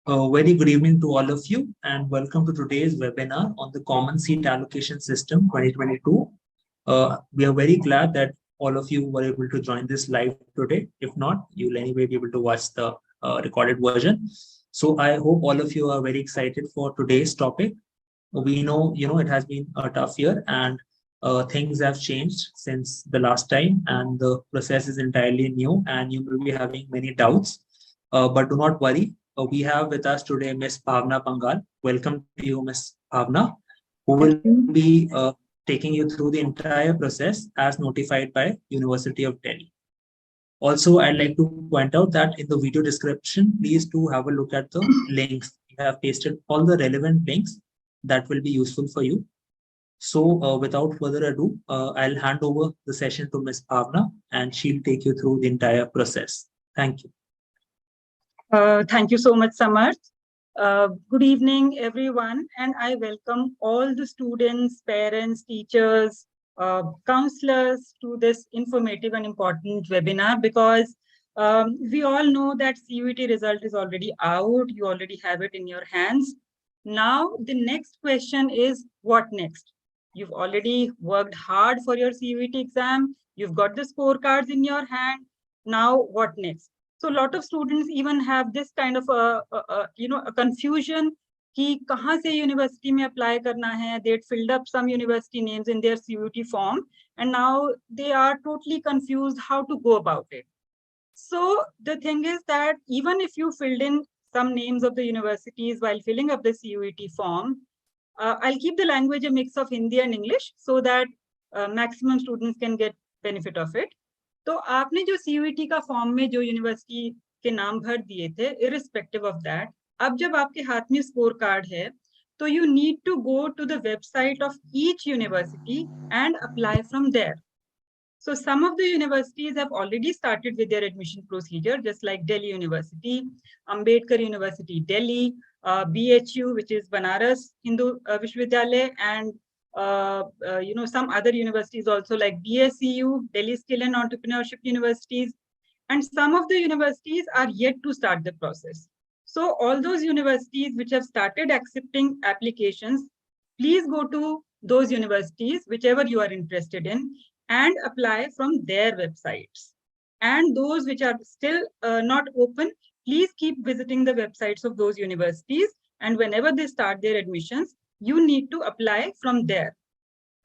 Very good evening to all of you and welcome to today's webinar on the Common Seat Allocation System 2022. We are very glad that all of you were able to join this live today. If not, you'll anyway be able to watch the recorded version. So I hope all of you are very excited for today's topic. We know, it has been a tough year and things have changed since the last time and the process is entirely new and you will be having many doubts. But do not worry. We have with us today Ms. Bhawna Panghal. Welcome to you, Ms. Bhawna, who will be taking you through the entire process as notified by University of Delhi. Also, I'd like to point out that in the video description, please do have a look at the links. We have pasted all the relevant links that will be useful for you. So without further ado, I'll hand over the session to Ms. Bhawna and she'll take you through the entire process. Thank you. Thank you so much, Samarth. Good evening, everyone, and I welcome all the students, parents, teachers, counselors to this informative and important webinar because we all know that CUET result is already out. You already have it in your hands. Now, the next question is, what next? You've already worked hard for your CUET exam. You've got the scorecards in your hand. Now, what next? So a lot of students even have this kind of a confusion कि कहाँ से university में apply करना है. They had filled up some university names in their CUET form and now they are totally confused how to go about it. So the thing is that even if you filled in some names of the universities while filling up the CUET form, I'll keep the language a mix of Hindi and English so that maximum students can get benefit of it. तो आपने जो CUET का form में जो university के नाम भर दिए थे, irrespective of that, अब जब आपके हाथ में स्कोर कार्ड है, तो you need to go to the website of each university and apply from there. So some of the universities have already started with their admission procedure, just like Delhi University, Ambedkar University, Delhi, BHU, which is Banaras Hindu Vishwavidyalaya, and some other universities also like DSCU, Delhi Skill and Entrepreneurship Universities, and some of the universities are yet to start the process. So all those universities which have started accepting applications, please go to those universities, whichever you are interested in, and apply from their websites. And those which are still not open, please keep visiting the websites of those universities, and whenever they start their admissions, you need to apply from there.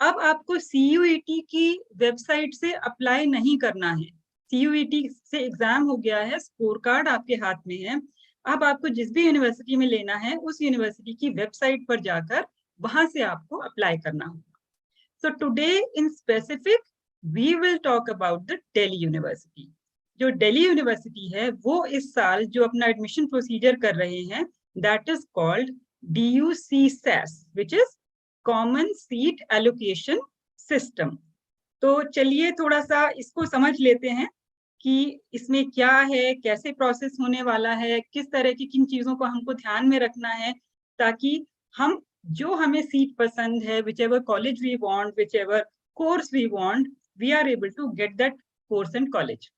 अब आपको CUET की website से apply नहीं करना है. CUET से exam हो गया है, स्कोर कार्ड आपके हाथ में है. अब आपको जिस भी यूनिवर्सिटी में लेना है, उस यूनिवर्सिटी की वेबसाइट पर जाकर वहां से आपको अप्लाई करना होगा. So today in specific, we will talk about the Delhi University. जो Delhi University है, वो इस साल जो अपना एडमिशन प्रोसीजर कर रहे हैं, that is called CSAS, which is Common Seat Allocation System. तो चलिए थोड़ा सा इसको समझ लेते हैं कि इसमें क्या है, कैसे प्रोसेस होने वाला है, किस तरह की किन चीजों को हमको ध्यान में रखना है ताकि हम जो हमें सीट पसंद है, whichever college we want, whichever course we want, we are able to get that course and college.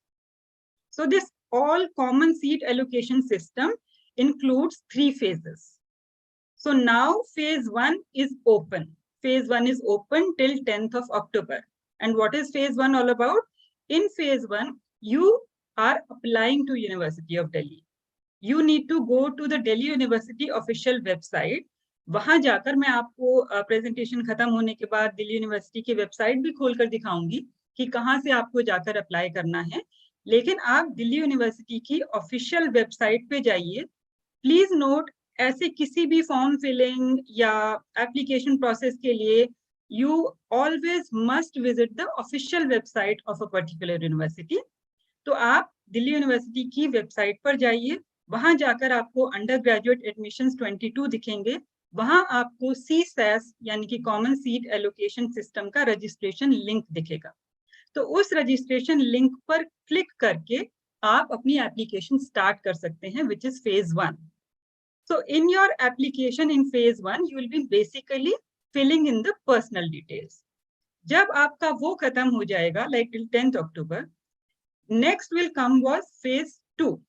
So this all common seat allocation system includes 3 phases. So now phase 1 is open. Phase 1 is open till 10th of October. And what is phase 1 all about? In phase 1, you are applying to University of Delhi. You need to go to the Delhi University official website. वहां जाकर मैं आपको presentation खत्म होने के बाद Delhi university की website भी खोलकर दिखाऊंगी कि कहां से आपको जाकर अप्लाई करना है. लेकिन आप दिल्ली यूनिवर्सिटी की ऑफिशियल वेबसाइट पे जाइए. प्लीज नोट, ऐसे किसी भी फॉर्म फिलिंग या एप्लीकेशन प्रोसेस के लिए you always must visit the official website of a particular university. तो आप दिल्ली यूनिवर्सिटी की वेबसाइट पर जाइए. वहां जाकर आपको अंडर ग्रेजुएट एडमिशंस 22 दिखेंगे. वहां आपको CSAS यानी कि कॉमन सीट एलोकेशन सिस्टम का रजिस्ट्रेशन लिंक दिखेगा. तो उस रजिस्ट्रेशन लिंक पर क्लिक करके आप अपनी एप्लीकेशन स्टार्ट कर सकते हैं, which is phase 1. So in your application in phase 1, you will be basically filling in the personal details. जब आपका वो खत्म हो जाएगा, like till 10th October, next will come was phase 2.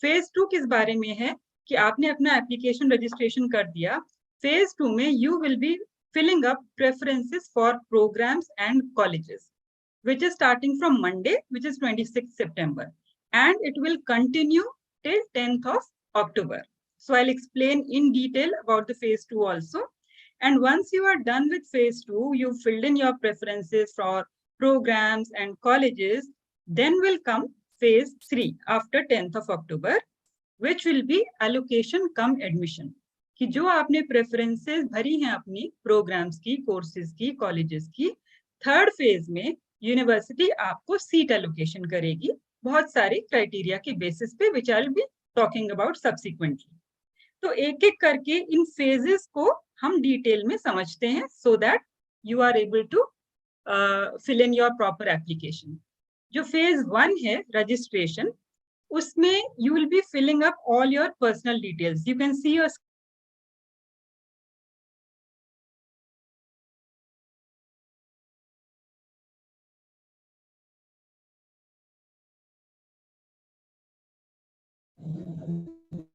Phase 2 किस बारे में है? कि आपने अपना एप्लीकेशन रजिस्ट्रेशन कर दिया, फेज 2 में you will be filling up preferences for programs and colleges, which is starting from Monday, which is 26th September, and it will continue till 10th of October. So I'll explain in detail about the phase 2 also. And once you are done with phase 2, you've filled in your preferences for programs and colleges, then will come phase 3 after 10th of October, which will be allocation cum admission. कि जो आपने preferences भरी हैं अपनी programmes की, courses की, colleges की, third phase में यूनिवर्सिटी आपको सीट एलोकेशन करेगी बहुत सारे क्राइटेरिया के बेसिस पे, which I will be talking about subsequently. तो एक एक करके इन फेजेस को हम डिटेल में समझते हैं, so that you are able to fill in your proper application. जो फेज 1 है रजिस्ट्रेशन, उसमें you will be filling up all your personal details. You can see your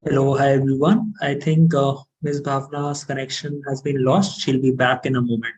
Hello, hi everyone. I think Ms. Bhavna's connection has been lost. She'll be back in a moment.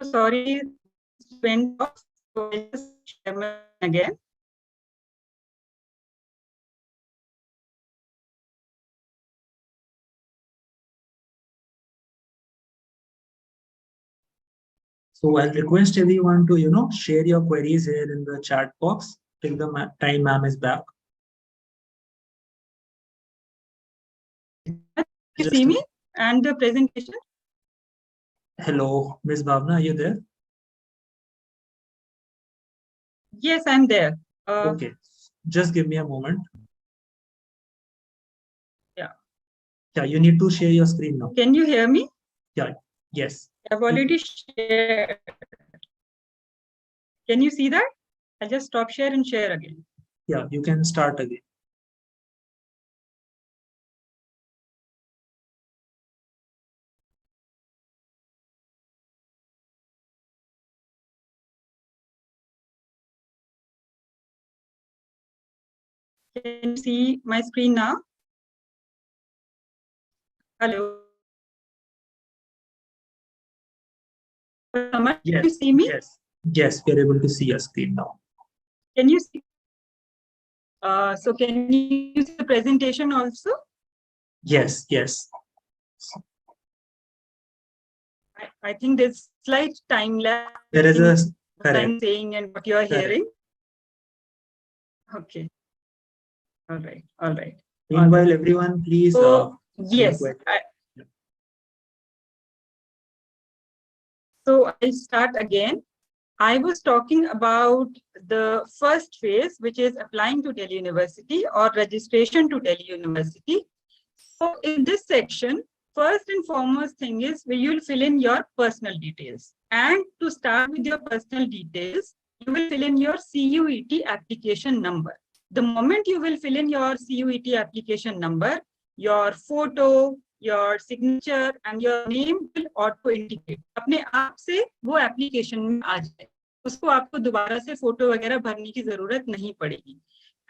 sorry, went off. So I'll just share again. So I'll request everyone to, share your queries here in the chat box till the time ma'am is back. You see me and the presentation? Hello, Ms. Bhavna, are you there? Yes, I'm there. Okay, just give me a moment. Yeah. Yeah, you need to share your screen now. Can you hear me? Yeah, yes. I've already shared. Can you see that? I'll just stop share and share again. Yeah, you can start again. Can you see my screen now? Hello. Can you see me? Yes, we are able to see your screen now. Can you see? So can you see the presentation also? Yes. I think there's slight time lapse. There is a what I'm saying and what you are hearing. Okay. All right. Meanwhile, everyone, please. So, yes. So I'll start again. I was talking about the first phase, which is applying to Delhi University or registration to Delhi University. So in this section, first and foremost thing is where you'll fill in your personal details. And to start with your personal details, you will fill in your CUET application number. The moment you will fill in your CUET application number, your photo, your signature and your name will auto integrate. अपने आप से वो application में आ जाए, उसको आपको दोबारा से फोटो वगैरह भरने की जरूरत नहीं पड़ेगी.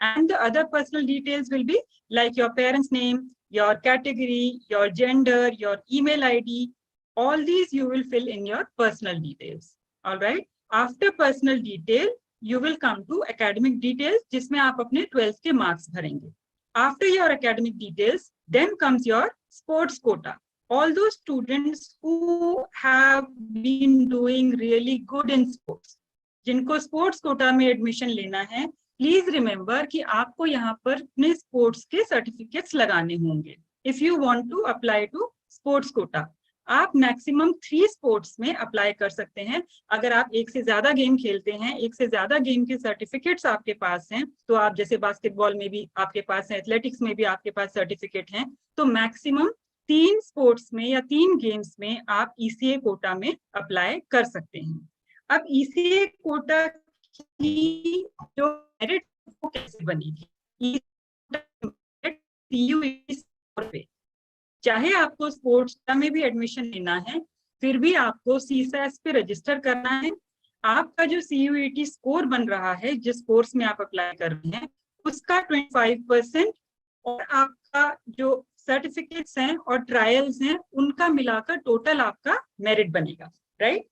And the other personal details will be like your parents' name, your category, your gender, your email ID. All these you will fill in your personal details. All right. After personal detail, you will come to academic details, जिसमें आप अपने 12th के marks भरेंगे. After your academic details, then comes your sports quota. All those students who have been doing really good in sports, जिनको sports quota में admission लेना है, please remember कि आपको यहाँ पर अपने स्पोर्ट्स के सर्टिफिकेट्स लगाने होंगे. If you want to apply to sports quota, आप मैक्सिमम 3 स्पोर्ट्स में अप्लाई कर सकते हैं. अगर आप एक से ज्यादा गेम खेलते हैं, एक से ज्यादा गेम के सर्टिफिकेट्स आपके पास हैं, तो आप जैसे बास्केटबॉल में भी आपके पास है, एथलेटिक्स में भी आपके पास सर्टिफिकेट हैं, तो मैक्सिमम 3 स्पोर्ट्स में या 3 गेम्स में आप ECA कोटा में अप्लाई कर सकते हैं. अब ECA कोटा की जो मेरिट वो कैसे बनेगी, चाहे आपको स्पोर्ट्स में भी एडमिशन लेना है, फिर भी आपको CSAS पे रजिस्टर करना है. आपका जो CUET स्कोर बन रहा है, जिस कोर्स में आप अप्लाई कर रहे हैं, उसका 25% और आपका जो सर्टिफिकेट्स हैं और ट्रायल्स हैं, उनका मिलाकर टोटल आपका मेरिट बनेगा. राइट.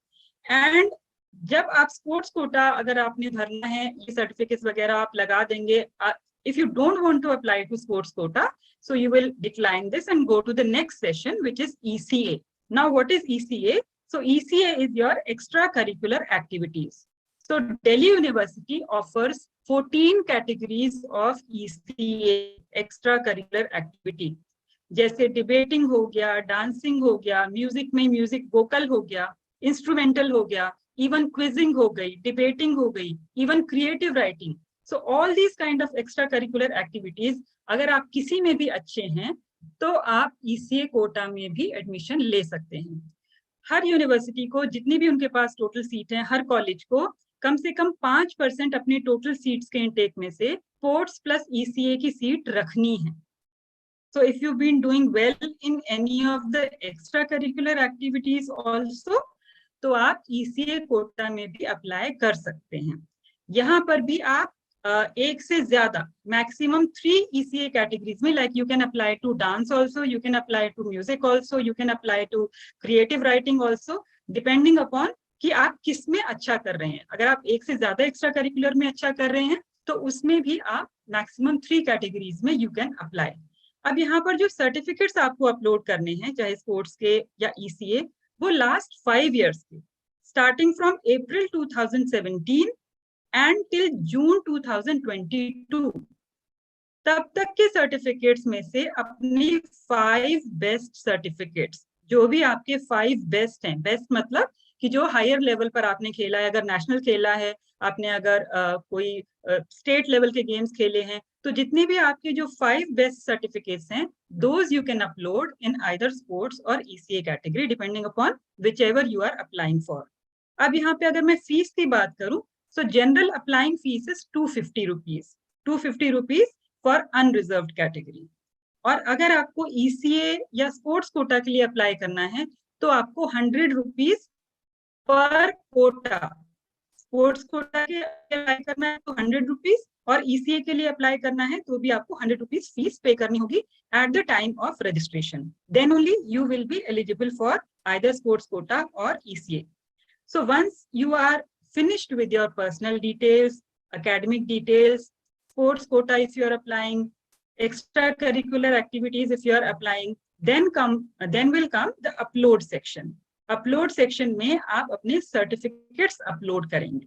एंड जब आप स्पोर्ट्स कोटा अगर आपने भरना है, ये सर्टिफिकेट्स वगैरह आप लगा देंगे. If you don't want to apply to sports quota, so you will decline this and go to the next session, which is ECA. Now, what is ECA? So ECA is your extracurricular activities. So Delhi University offers 14 categories of ECA, extracurricular activity. जैसे debating हो गया, dancing हो गया, music में music vocal हो गया, instrumental हो गया, इवन क्विजिंग हो गई, डिबेटिंग हो गई, even creative writing. So all these kind of extra curricular activities, अगर आप किसी में भी अच्छे हैं तो आप ECA कोटा में भी एडमिशन ले सकते हैं. हर यूनिवर्सिटी को जितनी भी उनके पास टोटल सीट है, हर कॉलेज को कम से कम 5% अपने टोटल सीट्स के इनटेक में से स्पोर्ट्स प्लस ECA की सीट रखनी है. So if you've been doing well in any of the extracurricular activities also, तो आप ECA कोटा में भी अप्लाई कर सकते हैं. यहाँ पर भी आप एक से ज्यादा मैक्सिमम 3 ECA कैटेगरीज में, like you can apply to dance also, you can apply to music also, you can apply to creative writing also, depending upon कि आप किस में अच्छा कर रहे हैं. अगर आप एक से ज्यादा एक्स्ट्रा करिकुलर में अच्छा कर रहे हैं, तो उसमें भी आप मैक्सिमम 3 कैटेगरीज में यू कैन अप्लाई. अब यहाँ पर जो सर्टिफिकेट्स आपको अपलोड करने हैं, चाहे स्पोर्ट्स के या ECA, वो लास्ट 5 years के, starting from April 2017 and till June 2022, तब तक के सर्टिफिकेट्स में से अपने 5 बेस्ट सर्टिफिकेट्स, जो भी आपके 5 बेस्ट हैं, बेस्ट मतलब कि जो हायर लेवल पर आपने खेला है, अगर नेशनल खेला है आपने, अगर कोई स्टेट लेवल के गेम्स खेले हैं, तो जितने भी आपके जो 5 बेस्ट सर्टिफिकेट्स हैं, those you can upload in either sports और ECA category, depending upon whichever you are applying for. अब यहाँ पे अगर मैं फीस की बात करूं, so general applying fees is 250 rupees, 250 rupees for unreserved category. और अगर आपको ECA या स्पोर्ट्स कोटा के लिए अप्लाई करना है, तो आपको 100 rupees पर कोटा, स्पोर्ट्स कोटा के अप्लाई करना है तो 100 rupees, और ECA के लिए अप्लाई करना है तो भी आपको 100 rupees फीस पे करनी होगी at the time of registration. Then only you will be eligible for either sports quota or ECA. So once you are finished with your personal details, academic details, sports quota if you are applying, extracurricular activities if you are applying, then will come the upload section. Upload section में आप अपने certificates upload करेंगे.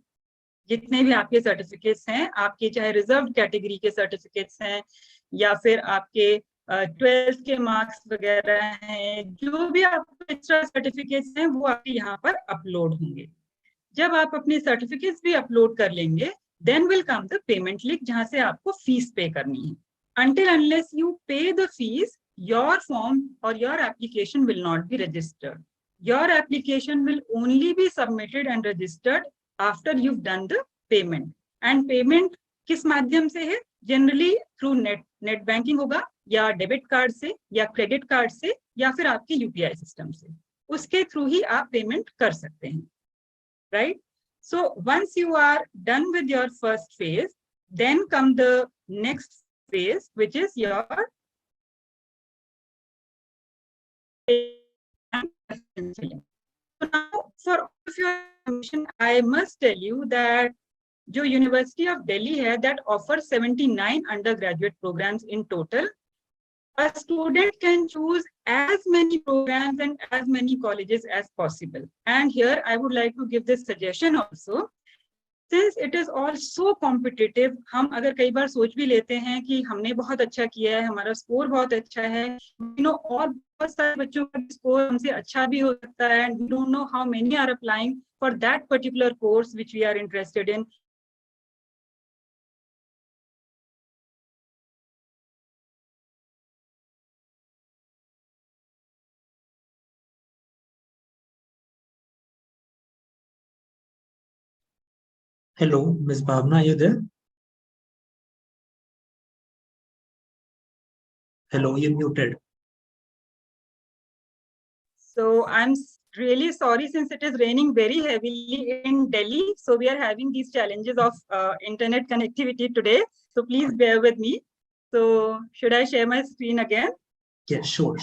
जितने भी आपके certificates हैं, आपके चाहे रिजर्व कैटेगरी के सर्टिफिकेट्स हैं या फिर आपके 12th के मार्क्स वगैरह हैं, जो भी आपके एक्स्ट्रा सर्टिफिकेट्स हैं, वो आपके यहाँ पर अपलोड होंगे. जब आप अपने सर्टिफिकेट्स भी अपलोड कर लेंगे, then will come the payment link, जहां से आपको फीस पे करनी है. Until unless you pay the fees, your form or your application will not be registered. Your application will only be submitted and registered after you've done the payment. And payment किस माध्यम से है? Generally through net banking होगा, या debit card से, या credit card से, या फिर आपके यूपीआई सिस्टम से, उसके थ्रू ही आप पेमेंट कर सकते हैं, right? So once you are done with your first phase, then come the next phase, which is your So now, for all of your information, I must tell you that जो University of Delhi है, that offers 79 undergraduate programs in total. A student can choose as many programs and as many colleges as possible. And here I would like to give this suggestion also. Since it is all so competitive, हम अगर कई बार सोच भी लेते हैं कि हमने बहुत अच्छा किया है, हमारा स्कोर बहुत अच्छा है, और बहुत सारे बच्चों का स्कोर हमसे अच्छा भी हो सकता है, and we don't know how many are applying for that particular course which we are interested in. Hello, Ms. Bhavna, are you there? Hello, you're muted. So I'm really sorry, since it is raining very heavily in Delhi, so we are having these challenges of internet connectivity today. So please bear with me. So should I share my screen again? Yes, sure.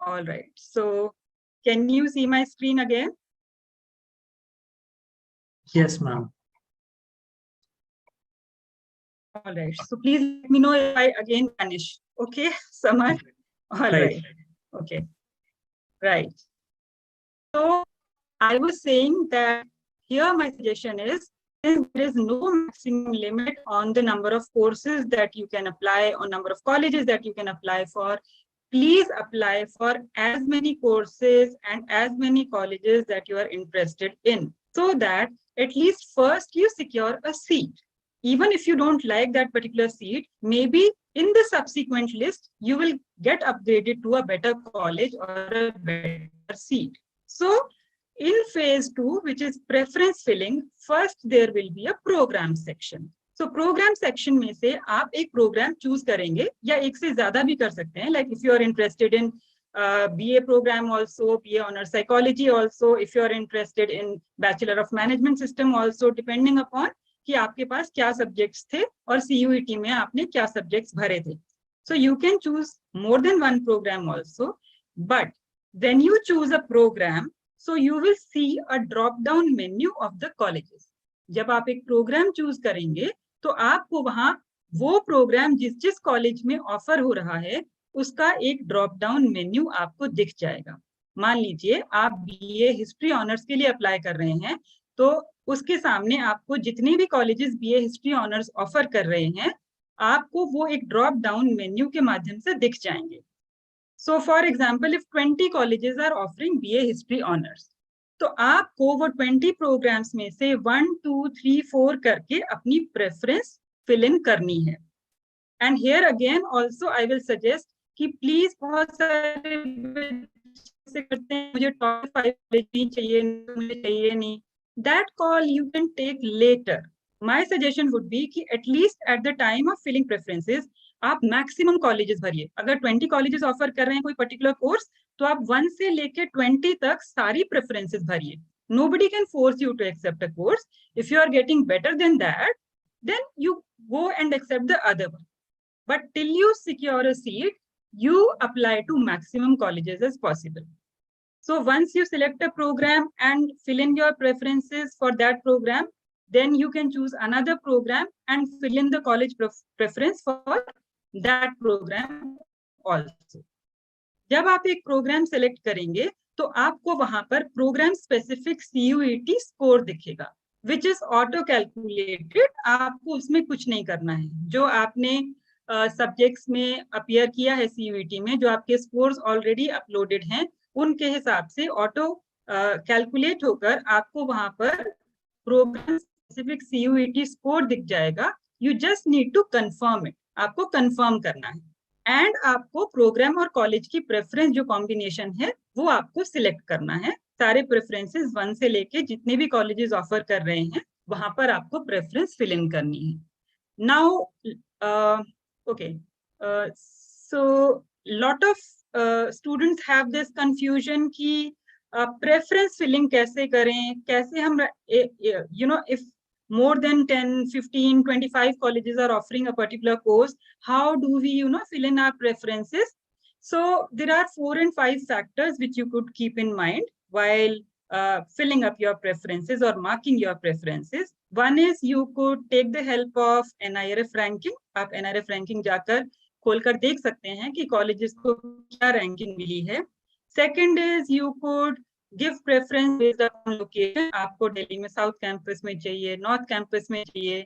All right. So can you see my screen again? Yes, ma'am. All right. So please let me know if I again vanish. Okay, Samar? All right. Okay. Right. So I was saying that here my suggestion is, since there is no maximum limit on the number of courses that you can apply or number of colleges that you can apply for, please apply for as many courses and as many colleges that you are interested in, so that at least first you secure a seat. Even if you don't like that particular seat, maybe in the subsequent list, you will get upgraded to a better college or a better seat. So in phase 2, which is preference filling, first there will be a program section. So program section में से आप एक program choose करेंगे, या एक से ज़्यादा भी कर सकते हैं. Like if you are interested in BA program also, BA Honors Psychology also, if you are interested in Bachelor of Management System also, depending upon कि आपके पास क्या subjects थे और CUET में आपने क्या subjects भरे थे. So you can choose more than one program also, but when you choose a program, so you will see a drop-down menu of the colleges. जब आप एक program choose करेंगे, तो आपको वहाँ वो program जिस कॉलेज में ऑफर हो रहा है, उसका एक drop-down menu आपको दिख जाएगा. मान लीजिए आप BA हिस्ट्री ऑनर्स के लिए अप्लाई कर रहे हैं, तो उसके सामने आपको जितने भी colleges BA history honours offer कर रहे हैं, आपको वो एक drop-down menu के माध्यम से दिख जाएंगे. So for example, if 20 colleges are offering BA History Honors, तो आपको वो 20 programs में से 1, 2, 3, 4 करके अपनी preference fill in करनी है. And here again also I will suggest कि please बहुत सारे से करते हैं, मुझे top 5 नहीं चाहिए, मुझे चाहिए नहीं. That call you can take later. My suggestion would be कि at least at the time of filling preferences, आप मैक्सिमम कॉलेजेस भरिए. अगर 20 कॉलेजेस ऑफर कर रहे हैं कोई पर्टिकुलर कोर्स, तो आप 1 से लेके 20 तक सारी प्रेफरेंसेस भरिए. Nobody can force you to accept a course. If you are getting better than that, then you go and accept the other one. But till you secure a seat, you apply to maximum colleges as possible. So once you select a program and fill in your preferences for that program, then you can choose another program and fill in the college preference for that program also. जब आप एक programme select करेंगे, तो आपको वहां पर programme specific CUET score दिखेगा, which is auto calculated. आपको उसमें कुछ नहीं करना है. जो आपने सब्जेक्ट्स में अपीयर किया है CUET में, जो आपके स्कोर्स ऑलरेडी अपलोडेड हैं, उनके हिसाब से ऑटो कैलकुलेट होकर आपको वहां पर प्रोग्राम स्पेसिफिक CUET स्कोर दिख जाएगा. You just need to confirm it. आपको कंफर्म करना है. एंड आपको प्रोग्राम और कॉलेज की प्रेफरेंस जो कॉम्बिनेशन है वो आपको सिलेक्ट करना है। सारे प्रेफरेंसेस 1 से लेके जितने भी कॉलेजेस ऑफर कर रहे हैं वहां पर आपको प्रेफरेंस फिल इन करनी है। Now okay, so lot of students have this confusion कि प्रेफरेंस फिलिंग कैसे करें, कैसे हम you know if more than 10, 15, 25 colleges are offering a particular course, how do we fill in our preferences? So there are 4 and 5 factors which you could keep in mind while filling up your preferences or marking your preferences. One is you could take the help of NIRF ranking. आप NIRF ranking जाकर खोलकर देख सकते हैं कि colleges को क्या ranking मिली है. Second is you could give preference based on location, आपको दिल्ली में साउथ कैंपस में चाहिए, नॉर्थ कैंपस में चाहिए.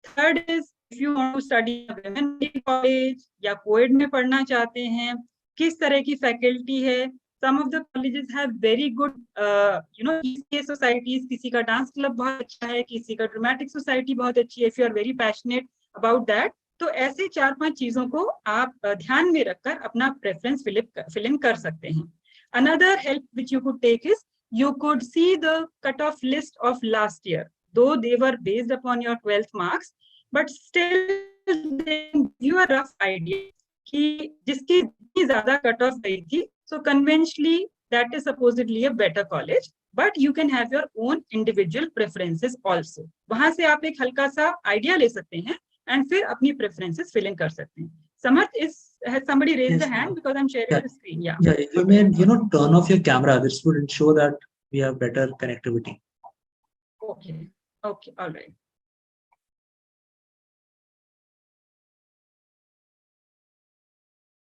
Third is if you want to study women college या कोएड में पढ़ना चाहते हैं, किस तरह की फैकल्टी है. Some of the colleges have very good societies, किसी का डांस क्लब बहुत अच्छा है, किसी का ड्रामेटिक सोसाइटी बहुत अच्छी है. If you are very passionate about that, तो ऐसे 4-5 चीजों को आप ध्यान में रखकर अपना प्रेफरेंस फिल इन कर सकते हैं. Another help which you could take is you could see the cutoff list of last year. Though they were based upon your 12th marks, but still they give you a rough idea कि जिसकी इतनी ज़्यादा cutoff गई थी, so conventionally that is supposedly a better college, but you can have your own individual preferences also. वहाँ से आप एक हल्का सा idea ले सकते हैं and फिर अपनी preferences fill in कर सकते हैं. Samarth, has somebody raised a hand because I'm sharing the screen? Yeah. Yeah, you may turn off your camera. This would ensure that we have better connectivity. Okay. Okay. All right.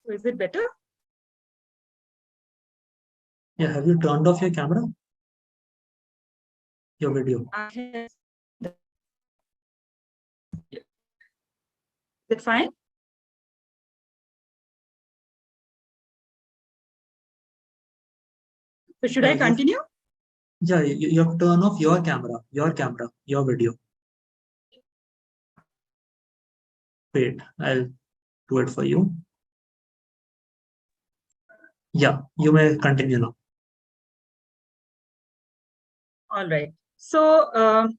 So is it better? Yeah. Have you turned off your camera? Your video. Is it fine? So should I continue? Yeah, you have to turn off your camera, your video. Wait, I'll do it for you. Yeah, you may continue now. All right. So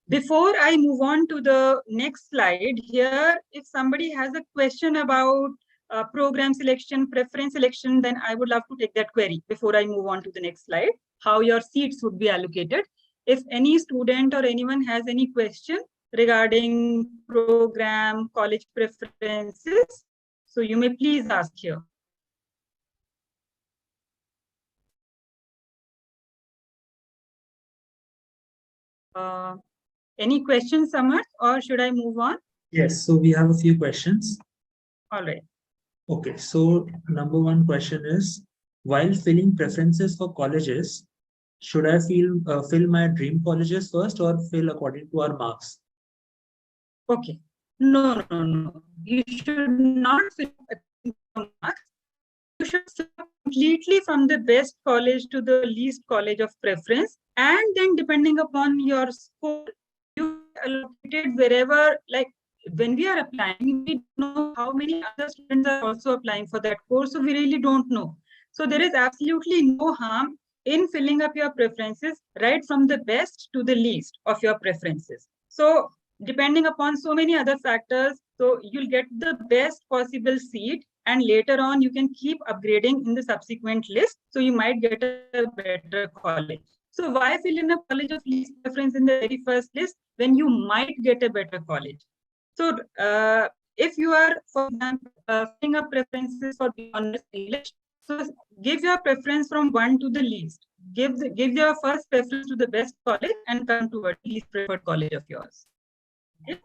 before I move on to the next slide here, if somebody has a question about program selection, preference selection, then I would love to take that query before I move on to the next slide, how your seats would be allocated. If any student or anyone has any question regarding program, college preferences, so you may please ask here. Any questions, Samarth, or should I move on? Yes, so we have a few questions. All right. Okay, so number one question is, while filling preferences for colleges, should I fill my dream colleges first or fill according to our marks? Okay. No. You should not fill according to marks. You should fill completely from the best college to the least college of preference, and then depending upon your score, you allocated wherever, like when we are applying, we don't know how many other students are also applying for that course, so we really don't know. So there is absolutely no harm in filling up your preferences right from the best to the least of your preferences. So depending upon so many other factors, so you'll get the best possible seat, and later on you can keep upgrading in the subsequent list, so you might get a better college. So why fill in a college of least preference in the very first list when you might get a better college? So if you are, for example, filling up preferences for honors English, so give your preference from 1 to the least. Give your first preference to the best college and come towards the least preferred college of yours. Okay?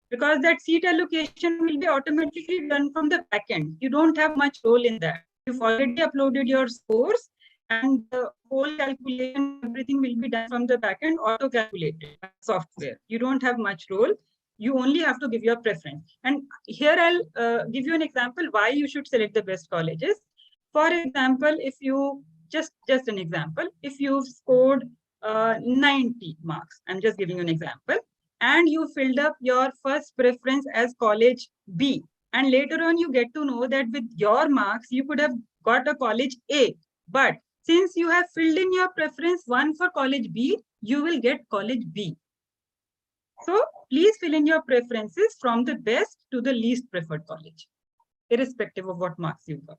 Because that seat allocation will be automatically done from the back end. You don't have much role in that. You've already uploaded your scores, and the whole calculation, everything will be done from the back end, auto-calculated software. You don't have much role. You only have to give your preference. And here I'll give you an example why you should select the best colleges. For example, if you, just an example, if you've scored 90 marks, I'm just giving you an example, and you filled up your first preference as college B, And later on, you get to know that with your marks, you could have got a college A. But since you have filled in your preference 1 for college B, you will get college B. So please fill in your preferences from the best to the least preferred college, irrespective of what marks you got.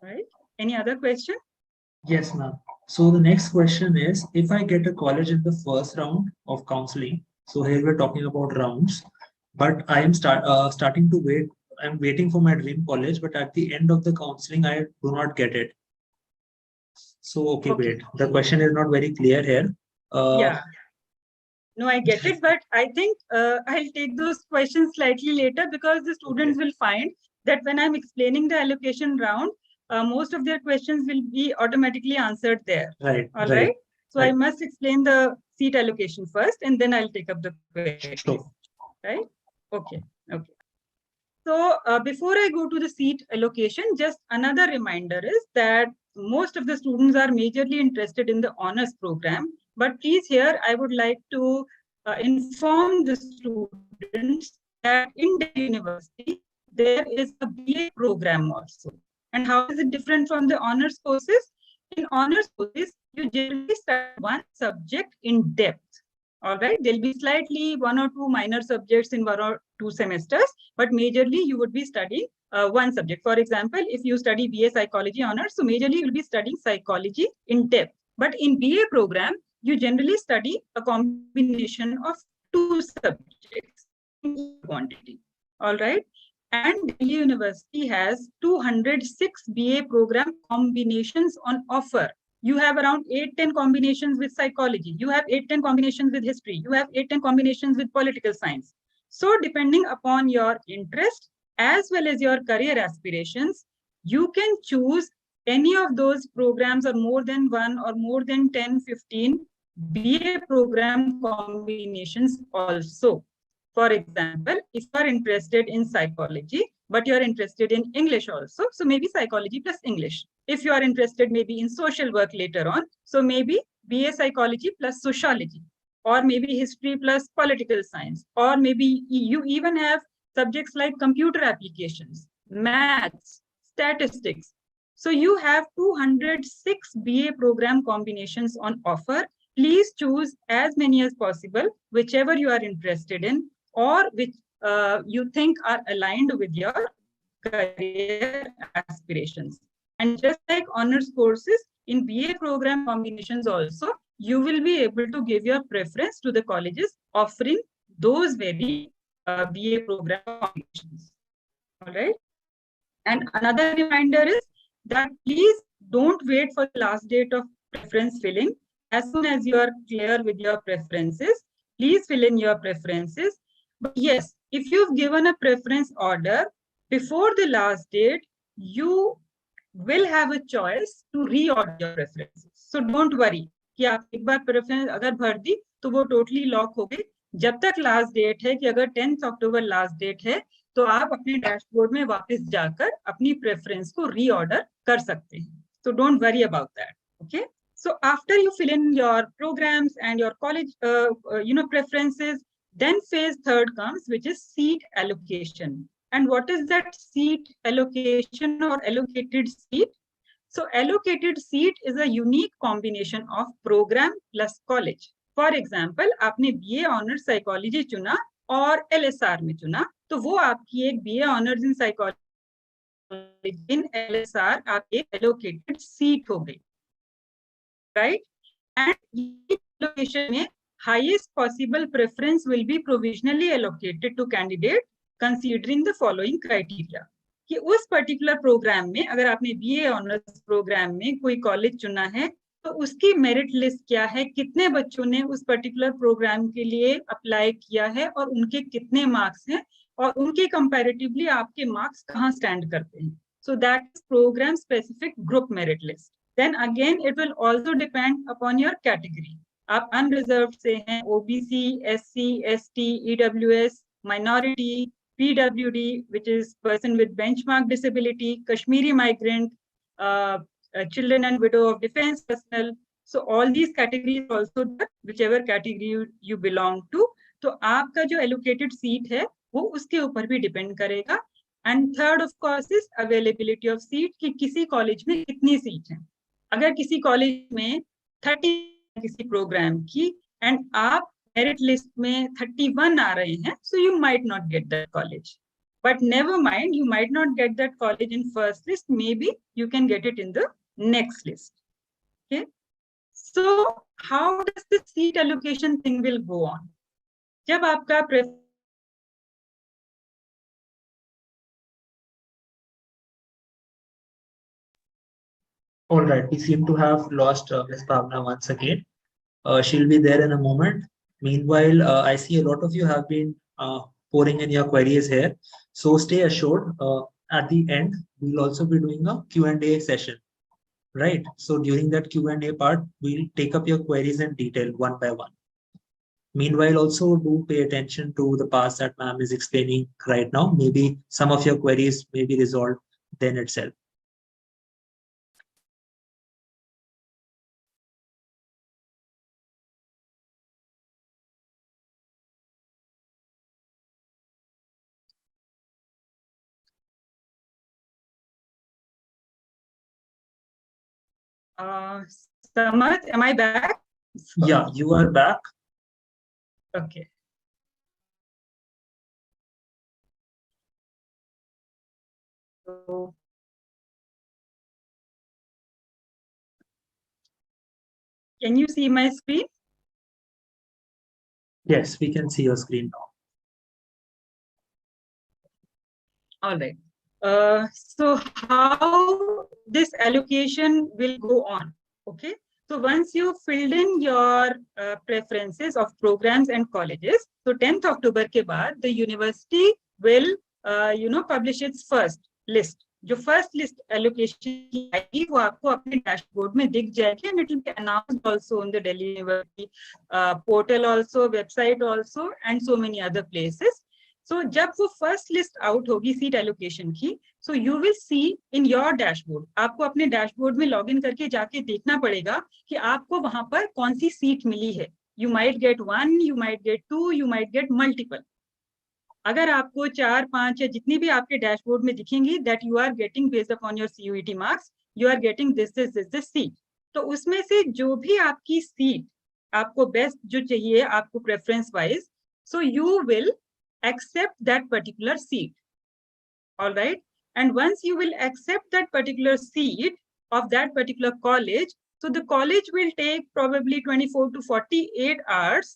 All right. Any other question? Yes, ma'am. So the next question is, if I get a college in the first round of counseling, so here we're talking about rounds, but I am starting to wait. I'm waiting for my dream college, but at the end of the counseling, I do not get it. So, okay, wait. The question is not very clear here. Yeah. No, I get it, but I think I'll take those questions slightly later, because the students will find that when I'm explaining the allocation round, most of their questions will be automatically answered there. Right. All right. So I must explain the seat allocation first, and then I'll take up the question. Sure. Right. Okay. Okay. So before I go to the seat allocation, just another reminder is that most of the students are majorly interested in the honors program. But please here, I would like to inform the students that in the university, there is a BA program also. And how is it different from the honors courses? In honors courses, you generally study one subject in depth. All right, there'll be slightly 1 or 2 minor subjects in 1 or 2 semesters, but majorly you would be studying one subject. For example, if you study BA Psychology honors, so majorly you'll be studying psychology in depth. But in BA program, you generally study a combination of 2 subjects in quantity. All right. And Delhi University has 206 BA program combinations on offer. You have around 8-10 combinations with psychology. You have 8-10 combinations with history. You have 8-10 combinations with political science. So depending upon your interest as well as your career aspirations, you can choose any of those programs, or more than 1 or more than 10, 15 BA program combinations also. For example, if you are interested in psychology, but you are interested in English also, so maybe psychology plus English. If you are interested maybe in social work later on, so maybe BA Psychology plus Sociology, or maybe history plus political science, or maybe you even have subjects like computer applications, maths, statistics. So you have 206 BA program combinations on offer. Please choose as many as possible, whichever you are interested in, or which you think are aligned with your career aspirations. And just like honors courses, in BA program combinations also, you will be able to give your preference to the colleges offering those very BA program combinations. All right. And another reminder is that please don't wait for the last date of preference filling. As soon as you are clear with your preferences, please fill in your preferences. But yes, if you've given a preference order before the last date, you will have a choice to reorder your preferences. So don't worry कि आप एक बार preference अगर भर दी तो वो totally lock हो गई. जब तक last date है कि अगर 10th October last date है, तो आप अपने डैशबोर्ड में वापस जाकर अपनी प्रेफरेंस को रीऑर्डर कर सकते हैं. So don't worry about that. Okay. So after you fill in your programs and your college, preferences, then phase 3 comes, which is seat allocation. And what is that seat allocation or allocated seat? So allocated seat is a unique combination of program plus college. For example, आपने BA Honors Psychology चुना और LSR में चुना, तो वो आपकी एक BA Honors in Psychology in LSR आपकी एक allocated seat हो गई, right? And ये allocation में highest possible preference will be provisionally allocated to candidate considering the following criteria. कि उस पर्टिकुलर प्रोग्राम में अगर आपने BA ऑनर्स प्रोग्राम में कोई कॉलेज चुना है तो उसकी मेरिट लिस्ट क्या है, कितने बच्चों ने उस पर्टिकुलर प्रोग्राम के लिए अप्लाई किया है और उनके कितने मार्क्स हैं और उनके कंपैरेटिवली आपके मार्क्स कहाँ स्टैंड करते हैं. So that is program specific group merit list. Then again it will also depend upon your category. आप अनरिजर्व्ड से हैं, OBC, SC, ST, EWS, minority, PWD, which is person with benchmark disability, Kashmiri migrant, children and widow of defense personnel. So all these categories also, whichever category you belong to. तो आपका जो allocated seat है वो उसके ऊपर भी depend करेगा। And third of course is availability of seat, कि किसी कॉलेज में कितनी सीट है। अगर किसी कॉलेज में 30 किसी प्रोग्राम की एंड आप मेरिट लिस्ट में 31 आ रहे हैं, so you might not get that college. But never mind, you might not get that college in first list. Maybe you can get it in the next list. Okay. So how does the seat allocation thing will go on? जब आपका All right, we seem to have lost Ms. Bhavna once again. She'll be there in a moment. Meanwhile, I see a lot of you have been pouring in your queries here. So stay assured, at the end, we'll also be doing a Q&A session, right? So during that Q&A part, we'll take up your queries in detail one by one. Meanwhile, also do pay attention to the parts that ma'am is explaining right now. Maybe some of your queries may be resolved then itself. Samarth, am I back? Yeah, you are back. Okay. So, can you see my screen? Yes, we can see your screen now. All right. So how this allocation will go on? Okay. So once you filled in your preferences of programs and colleges, so 10th October के बाद the university will publish its first list. जो first list allocation आएगी वो आपको अपने dashboard में दिख जाएगी, and it will be announced also on the Delhi University portal also, website also, and so many other places. So जब वो फर्स्ट लिस्ट आउट होगी सीट एलोकेशन की, so you will see in your dashboard. आपको अपने dashboard में login करके जाके देखना पड़ेगा कि आपको वहां पर कौन सी सीट मिली है. You might get 1, you might get 2, you might get multiple. अगर आपको 4, 5 या जितनी भी आपके डैशबोर्ड में दिखेंगी, that you are getting based upon your CUET marks, you are getting this seat. तो उसमें से जो भी आपकी सीट आपको बेस्ट जो चाहिए आपको preference wise, so you will accept that particular seat. All right. And once you will accept that particular seat of that particular college, so the college will take probably 24 to 48 hours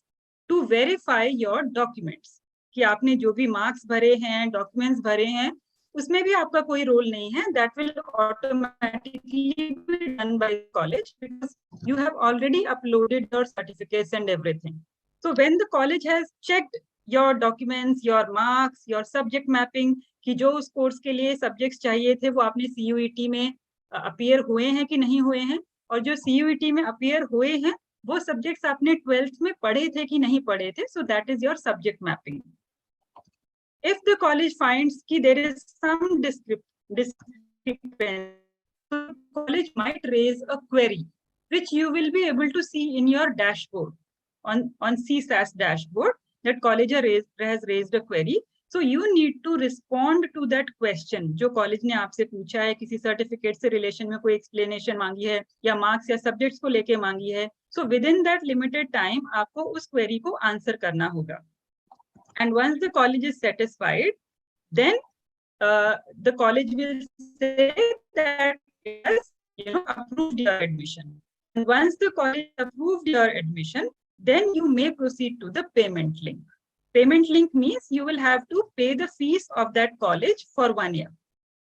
to verify your documents. कि आपने जो भी marks भरे हैं, documents भरे हैं, उसमें भी आपका कोई रोल नहीं है. That will automatically be done by the college because you have already uploaded your certificates and everything. So when the college has checked your documents, your marks, your subject mapping, कि जो उस course के लिए subjects चाहिए थे वो आपने CUET में अपीयर हुए हैं कि नहीं हुए हैं, और जो CUET में अपीयर हुए हैं वो सब्जेक्ट्स आपने 12th में पढ़े थे कि नहीं पढ़े थे. So that is your subject mapping. If the college finds कि there is some discrepancy, the college might raise a query which you will be able to see in your dashboard on CSAS dashboard. That college has raised a query. So you need to respond to that question. जो college ने आपसे पूछा है, किसी certificate से relation में कोई explanation मांगी है, या marks या subjects को लेके मांगी है, so within that limited time आपको उस query को answer करना होगा. And once the college is satisfied, then the college will say that yes, approved your admission. And once the college approved your admission, then you may proceed to the payment link. Payment link means you will have to pay the fees of that college for 1 year.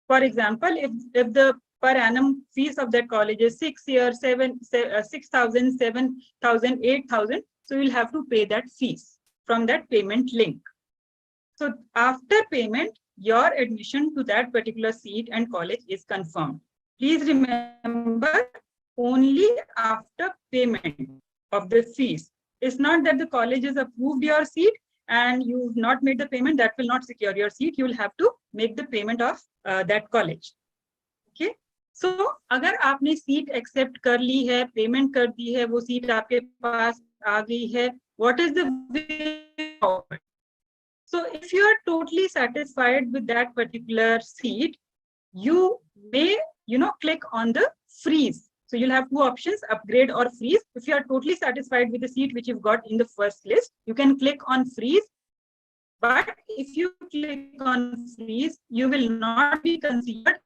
For example, if the per annum fees of that college is 6 years, 6,000, 7,000, 8,000, so you'll have to pay that fees from that payment link. So after payment, your admission to that particular seat and college is confirmed. Please remember, only after payment of the fees. It's not that the college has approved your seat and you've not made the payment, that will not secure your seat. You will have to make the payment of that college. Okay. So अगर आपने seat accept कर ली है, payment कर दी है, वो seat आपके पास आ गई है, what is the way forward? So if you are totally satisfied with that particular seat, you may, click on the freeze. So you'll have two options, upgrade or freeze. If you are totally satisfied with the seat which you've got in the first list, you can click on freeze. But if you click on freeze, you will not be considered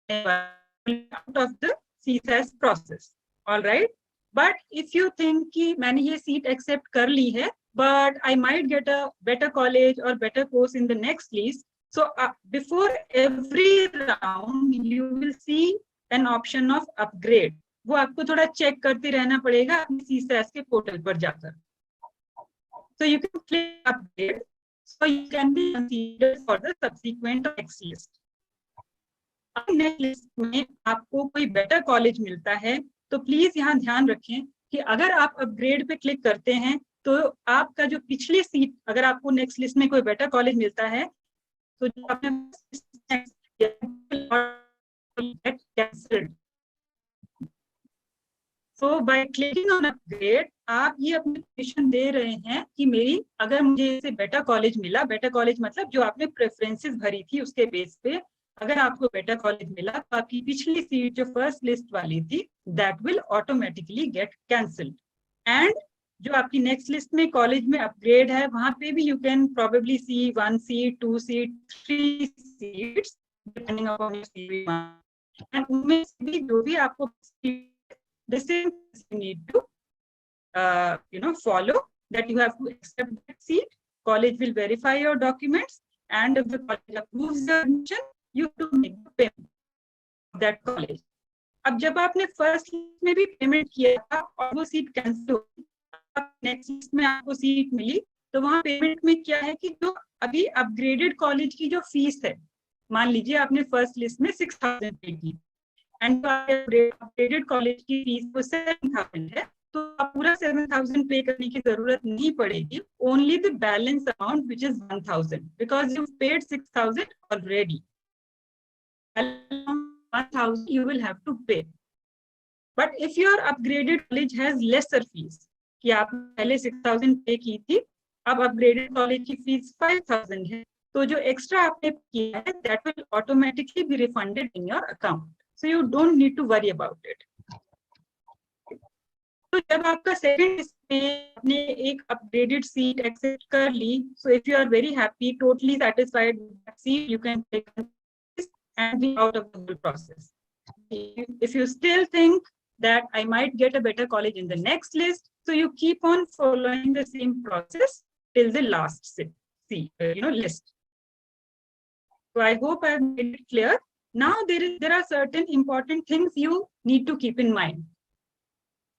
out of the CSAS process. All right. But if you think कि मैंने ये seat accept कर ली है, but I might get a better college or better course in the next list. So before every round, you will see an option of upgrade. वो आपको थोड़ा check करते रहना पड़ेगा अपने CSAS के पोर्टल पर जाकर. So you can click upgrade, so you can be considered for the subsequent next list. अब नेक्स्ट लिस्ट में आपको कोई बेटर कॉलेज मिलता है तो प्लीज यहाँ ध्यान रखें कि अगर आप अपग्रेड पे क्लिक करते हैं तो आपका जो पिछली सीट, अगर आपको नेक्स्ट लिस्ट में कोई बेटर कॉलेज मिलता है तो जो आपने cancelled. So by clicking on upgrade आप ये अपनी एप्लीकेशन दे रहे हैं कि मेरी, अगर मुझे इससे बेटर कॉलेज मिला, बेटर कॉलेज मतलब जो आपने प्रेफरेंसेस भरी थी उसके बेस पे अगर आपको बेटर कॉलेज मिला तो आपकी पिछली सीट जो फर्स्ट लिस्ट वाली थी that will automatically get cancelled. And जो आपकी नेक्स्ट लिस्ट में कॉलेज में अपग्रेड है वहां पे भी you can probably see 1 seat, 2 seat, 3 seats depending upon your CV. And उनमें से भी जो भी आपको the same you need to follow, that you have to accept that seat. College will verify your documents, and if the college approves your admission, you have to make the payment of that college. अब जब आपने first list में भी payment किया था और वो seat cancel हो गई, नेक्स्ट लिस्ट में आपको सीट मिली, तो वहां पेमेंट में क्या है कि जो अभी अपग्रेडेड कॉलेज की जो फीस है, मान लीजिए आपने फर्स्ट लिस्ट में 6,000 पे की एंड अपग्रेडेड कॉलेज की फीस वो 7,000 है, तो आप पूरा 7,000 पे करने की जरूरत नहीं पड़ेगी. Only the balance amount which is 1,000 because you paid 6,000 already. 1,000 you will have to pay. But if your upgraded college has lesser fees, कि आप पहले 6,000 पे की थी, अब upgraded college की फीस 5,000 है, तो जो एक्स्ट्रा आपने किया है that will automatically be refunded in your account. So you don't need to worry about it. तो जब आपका सेकंड लिस्ट में आपने एक अपग्रेडेड सीट एक्सेप्ट कर ली, so if you are very happy, totally satisfied with that seat, you can take and be out of the whole process. If you still think that I might get a better college in the next list, so you keep on following the same process till the last list. So I hope I have made it clear. Now there are certain important things you need to keep in mind.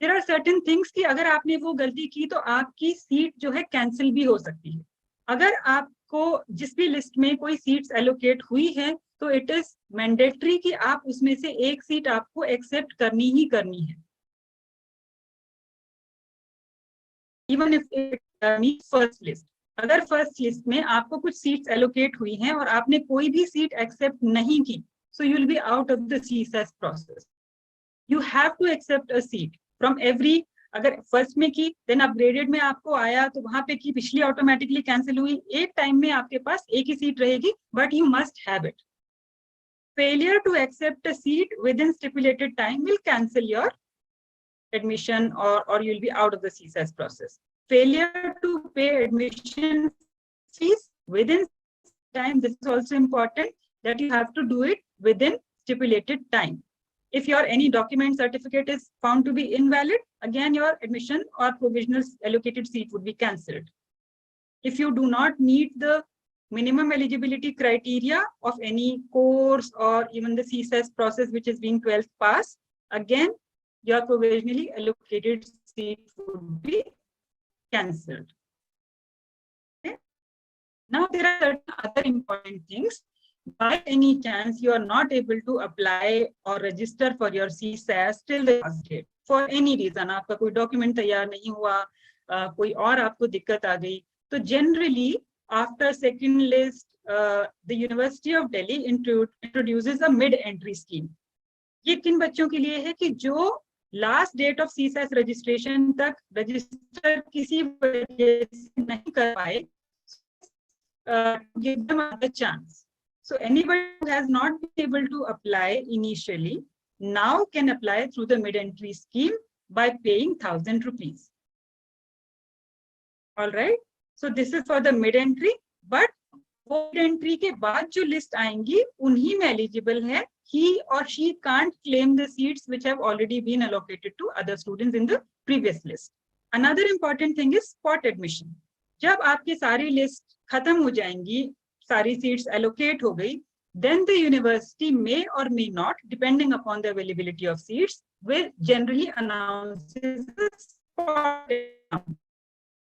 There are certain things कि अगर आपने वो गलती की तो आपकी seat जो है कैंसिल भी हो सकती है. अगर आपको जिस भी लिस्ट में कोई सीट्स एलोकेट हुई है तो इट इज मैंडेटरी कि आप उसमें से एक सीट आपको एक्सेप्ट करनी ही करनी है. Even if it first list, अगर फर्स्ट लिस्ट में आपको कुछ सीट्स एलोकेट हुई हैं और आपने कोई भी सीट एक्सेप्ट नहीं की, so you will be out of the CSAS process. You have to accept a seat from every. अगर फर्स्ट में की देन अपग्रेडेड में आपको आया तो वहां पे की पिछली ऑटोमेटिकली कैंसिल हुई, एक टाइम में आपके पास एक ही सीट रहेगी, but you must have it. Failure to accept a seat within stipulated time will cancel your admission or you'll be out of the CSAS process. Failure to pay admission fees within time, this is also important that you have to do it within stipulated time. If your any document certificate is found to be invalid, again your admission or provisional allocated seat would be cancelled. If you do not meet the minimum eligibility criteria of any course or even the CSAS process which is being 12th pass, again your provisionally allocated seat would be cancelled. Okay? Now there are certain other important things. By any chance you are not able to apply or register for your CSAS till the last date for any reason, आपका कोई document तैयार नहीं हुआ, कोई और आपको दिक्कत आ गई, तो generally after second list, the University of Delhi introduces a mid-entry scheme. ये किन बच्चों के लिए है कि जो last date of CSAS registration तक रजिस्टर किसी वजह से नहीं कर पाए, give them another chance. So anybody who has not been able to apply initially now can apply through the mid-entry scheme by paying 1,000 rupees. All right. So this is for the mid-entry, but mid-entry के बाद जो list आएंगी उन्हीं में eligible है. He or she can't claim the seats which have already been allocated to other students in the previous list. Another important thing is spot admission. जब आपकी सारी list खत्म हो जाएंगी, सारी seats allocate हो गई, then the university may or may not, depending upon the availability of seats, will generally announce a spot admission.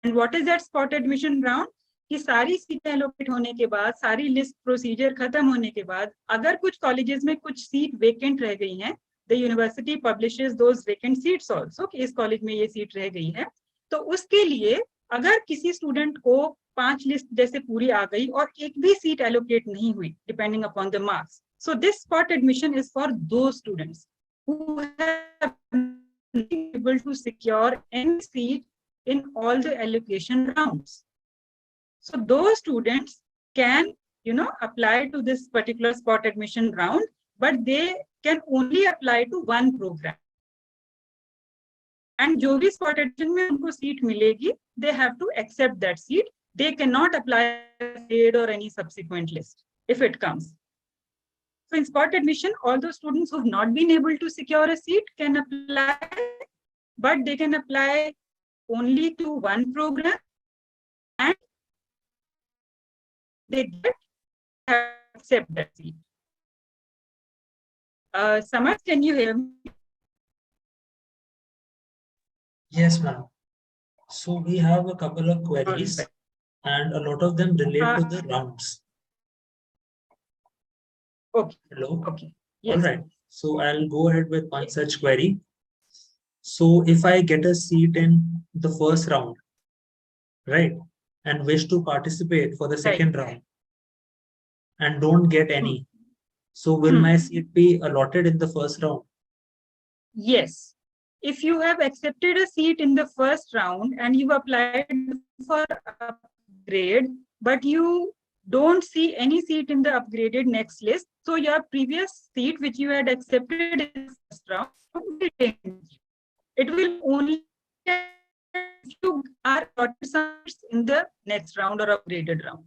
And what is that spot admission round? कि सारी सीटें allocate होने के बाद, सारी list procedure खत्म होने के बाद, अगर कुछ colleges में कुछ seat vacant रह गई हैं, the university publishes those vacant seats also कि इस college में ये seat रह गई है. तो उसके लिए अगर किसी student को 5 list जैसे पूरी आ गई और एक भी seat allocate नहीं हुई, depending upon the marks. So this spot admission is for those students who have been able to secure any seat in all the allocation rounds. So those students can, apply to this particular spot admission round, but they can only apply to one program. And जो भी spot admission में उनको seat मिलेगी, they have to accept that seat. They cannot apply grade or any subsequent list if it comes. So in spot admission, all those students who have not been able to secure a seat can apply, but they can apply only to one program, and they have to accept that seat. Samarth, can you hear me? Yes, ma'am. So we have a couple of queries, and a lot of them relate to the rounds. Okay. Hello. Okay. Yes. All right. So I'll go ahead with one such query. So if I get a seat in the first round, right, and wish to participate for the second round and don't get any, so will my seat be allotted in the first round? Yes. If you have accepted a seat in the first round and you applied for upgrade, but you don't see any seat in the upgraded next list, so your previous seat which you had accepted in the first round, it will only if you are allotted in the next round or upgraded round.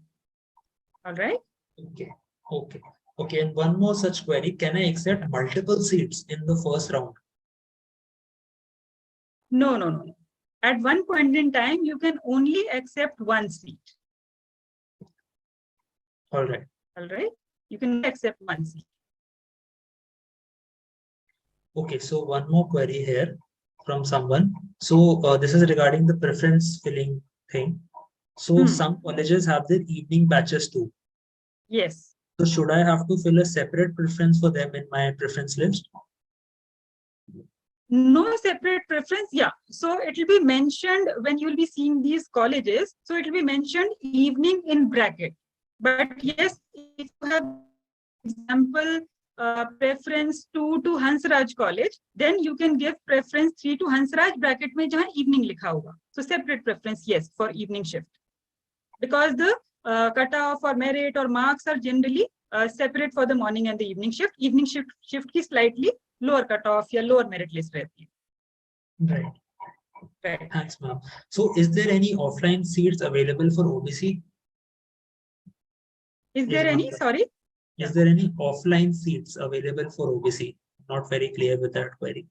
All right. Okay. And one more such query: can I accept multiple seats in the first round? No. At one point in time, you can only accept one seat. All right. You can accept one seat. Okay. So one more query here from someone. So this is regarding the preference filling thing. So some colleges have their evening batches too. Yes. So should I have to fill a separate preference for them in my preference list? No separate preference. Yeah. So it will be mentioned when you will be seeing these colleges. So it will be mentioned evening in bracket. But yes, if you have example preference 2 to Hansraj College, then you can give preference 3 to Hansraj bracket में जहाँ evening लिखा होगा. So separate preference, yes, for evening shift. Because the cutoff or merit or marks are generally separate for the morning and the evening shift. Evening shift की slightly lower cutoff या lower merit list रहती है. Right. Thanks, ma'am. So is there any offline seats available for OBC? Is there any? Sorry? Is there any offline seats available for OBC? Not very clear with that query.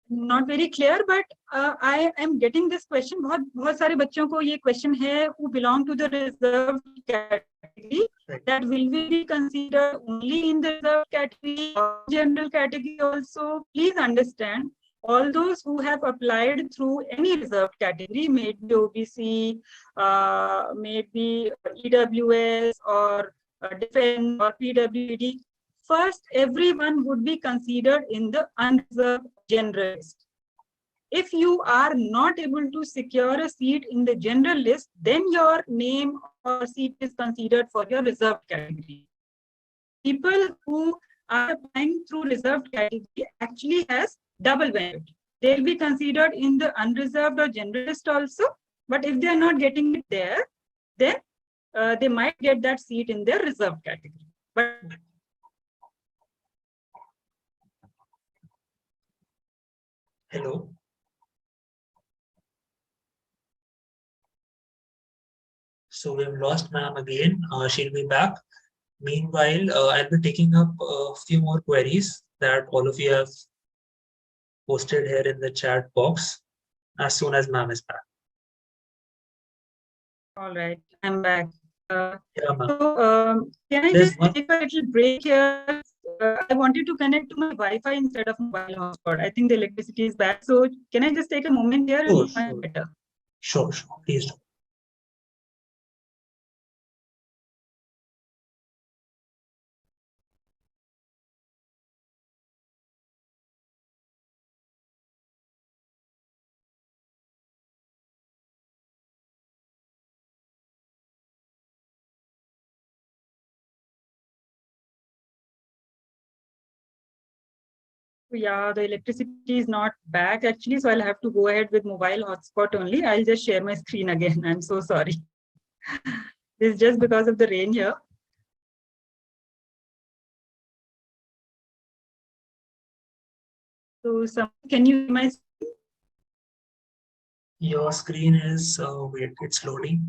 Not very clear, but I am getting this question. बहुत सारे बच्चों को ये question है who belong to the reserved category. Right. That will be considered only in the reserved category or general category also. Please understand, all those who have applied through any reserved category, maybe OBC, maybe EWS or Defense or PWD, first everyone would be considered in the unreserved general list. If you are not able to secure a seat in the general list, then your name or seat is considered for your reserved category. People who are applying through reserved category actually has double benefit. They'll be considered in the unreserved or generalist also, but if they are not getting it there, then they might get that seat in their reserved category. But Hello. So we've lost ma'am again. She'll be back. Meanwhile, I'll be taking up a few more queries that all of you have posted here in the chat box as soon as ma'am is back. all right, I'm back. Yeah, ma'am. So can I just take a little break here? I wanted to connect to my Wi-Fi instead of mobile hotspot. I think the electricity is back. So can I just take a moment here? Sure, and find better? Sure, please do. Yeah, the electricity is not back actually, so I'll have to go ahead with mobile hotspot only. I'll just share my screen again. I'm so sorry. This is just because of the rain here. So, can you see my screen? Your screen is, wait, it's loading.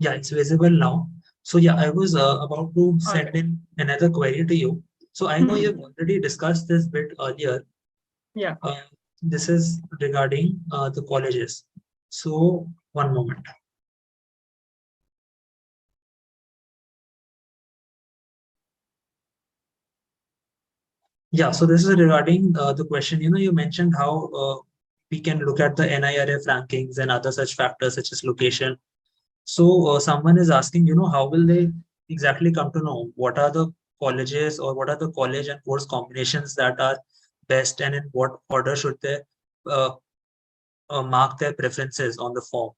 Yeah, it's visible now. So yeah, I was about to send in another query to you. So I know you've already discussed this bit earlier. Yeah. This is regarding the colleges. So one moment. Yeah, so this is regarding the question, you mentioned how we can look at the NIRF rankings and other such factors such as location. So someone is asking, how will they exactly come to know what are the colleges or what are the college and course combinations that are best, and in what order should they uh, mark their preferences on the form?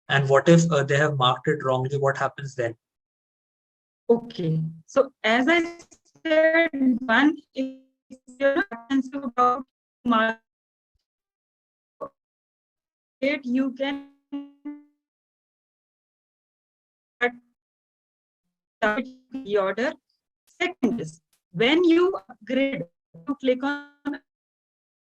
And what if they have marked it wrongly? What happens then? Okay, so as I said, one, if you're not concerned about market, you can reorder. Second is, when you upgrade, you click on,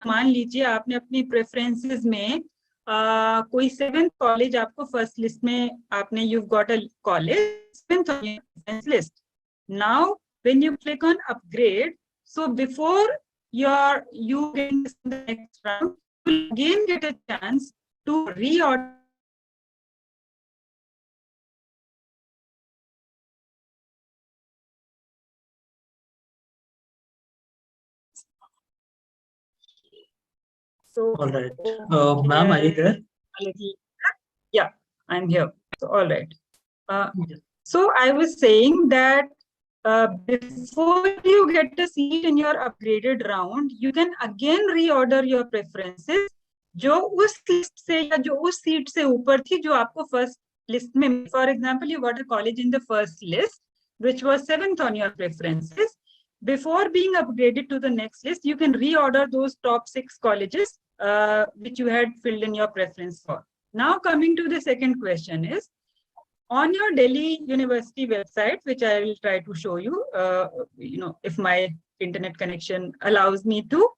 मान लीजिए आपने अपनी preferences में कोई 7th college आपको first list में आपने you've got a college 7th on your preference list. Now when you click on upgrade, so before you get the next round, you will again get a chance to reorder. So, all right. Ma'am, are you there? Yeah, I'm here. So, all right. So I was saying that before you get a seat in your upgraded round, you can again reorder your preferences. जो उस list से या जो उस seat से ऊपर थी जो आपको फर्स्ट लिस्ट में, for example, you got a college in the first list which was 7th on your preferences. Before being upgraded to the next list, you can reorder those top 6 colleges which you had filled in your preference for. Now coming to the second question is, on your Delhi University website, which I will try to show you, if my internet connection allows me to,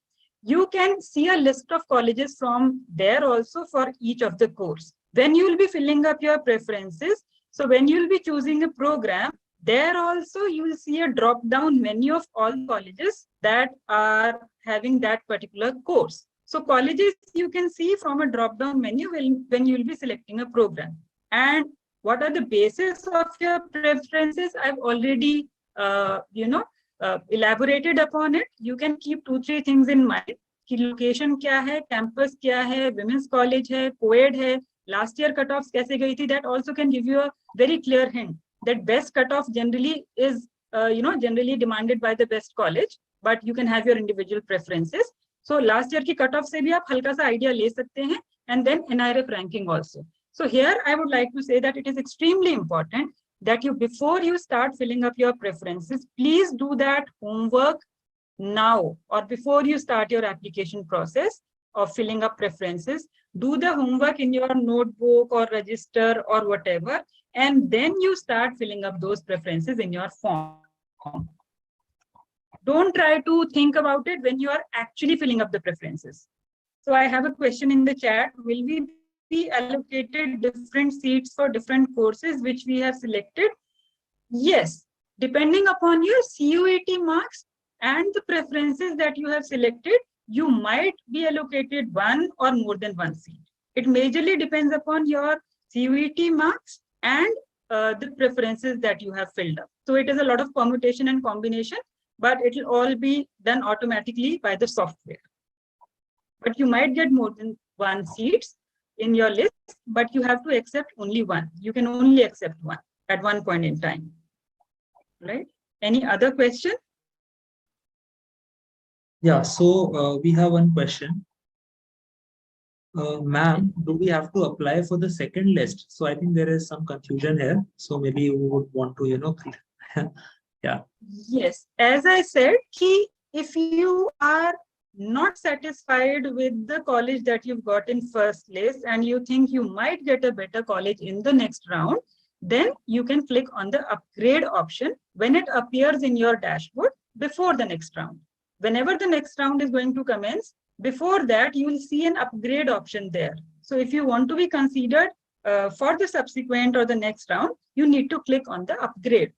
you can see a list of colleges from there also for each of the course. When you will be filling up your preferences, so when you will be choosing a program, there also you will see a drop-down menu of all colleges that are having that particular course. So colleges you can see from a drop-down menu when you will be selecting a program. And what are the basis of your preferences? I've already, elaborated upon it. You can keep 2-3 things in mind. कि location क्या है, campus क्या है, women's college है, Cuet है, last year cutoffs कैसे गई थी. That also can give you a very clear hint that best cutoff generally is, generally demanded by the best college, but you can have your individual preferences. So last year की cutoff से भी आप हल्का सा idea ले सकते हैं, and then NIRF ranking also. So here I would like to say that it is extremely important that before you start filling up your preferences, please do that homework. now or before you start your application process of filling up preferences, do the homework in your notebook or register or whatever, and then you start filling up those preferences in your form. Don't try to think about it when you are actually filling up the preferences. So I have a question in the chat. Will we be allocated different seats for different courses which we have selected? Yes, depending upon your CUET marks and the preferences that you have selected, you might be allocated one or more than one seat. It majorly depends upon your CUET marks and the preferences that you have filled up. So it is a lot of permutation and combination, but it will all be done automatically by the software. But you might get more than one seats in your list, but you have to accept only one. You can only accept one at one point in time. Right? Any other question? Yeah, so we have one question. Ma'am, do we have to apply for the second list? So I think there is some confusion here. So maybe you would want to, yeah. Yes, as I said, if you are not satisfied with the college that you've got in first list and you think you might get a better college in the next round, then you can click on the upgrade option when it appears in your dashboard before the next round. Whenever the next round is going to commence, before that, you will see an upgrade option there. So if you want to be considered for the subsequent or the next round, you need to click on the upgrade.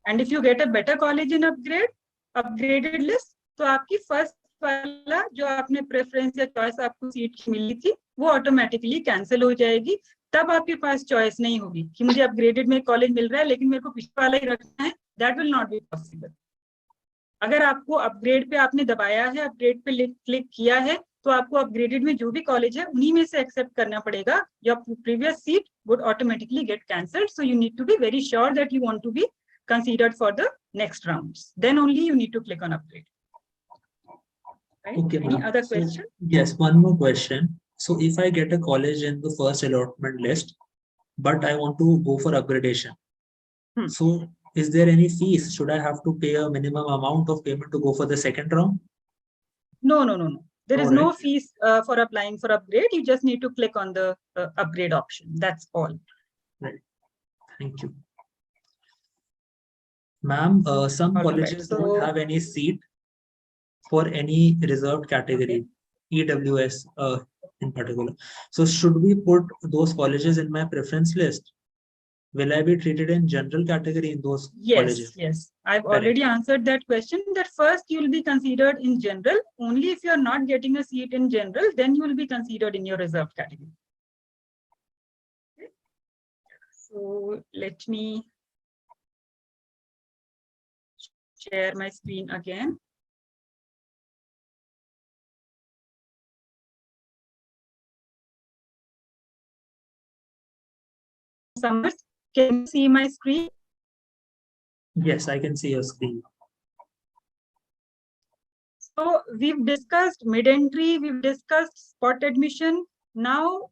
And if you get a better college in upgraded list, तो आपकी first वाला जो आपने preference या choice आपको seat की मिली थी, वो automatically cancel हो जाएगी. तब आपके पास choice नहीं होगी कि मुझे upgraded में college मिल रहा है, लेकिन मेरे को पिछला वाला ही रखना है. That will not be possible. अगर आपको upgrade पे आपने दबाया है, upgrade पे click किया है, तो आपको upgraded में जो भी college है, उन्हीं में से accept करना पड़ेगा. Your previous seat would automatically get cancelled. So you need to be very sure that you want to be considered for the next rounds. Then only you need to click on upgrade. Right? Okay, any other question? So, yes, one more question. So if I get a college in the first allotment list, but I want to go for upgradation, so is there any fees? Should I have to pay a minimum amount of payment to go for the second round? No. There is no right. fees for applying for upgrade. You just need to click on the upgrade option. That's all. Right. Thank you. Ma'am, some colleges don't have any seat for any reserved category, EWS in particular. So should we put those colleges in my preference list? Will I be treated in general category in those colleges? Yes. I've already answered that question. That first you will be considered in general. Only if you are not getting a seat in general, then you will be considered in your reserved category. Okay. So let me share my screen again. Samar, can you see my screen? Yes, I can see your screen. So we've discussed mid-entry, we've discussed spot admission. Now,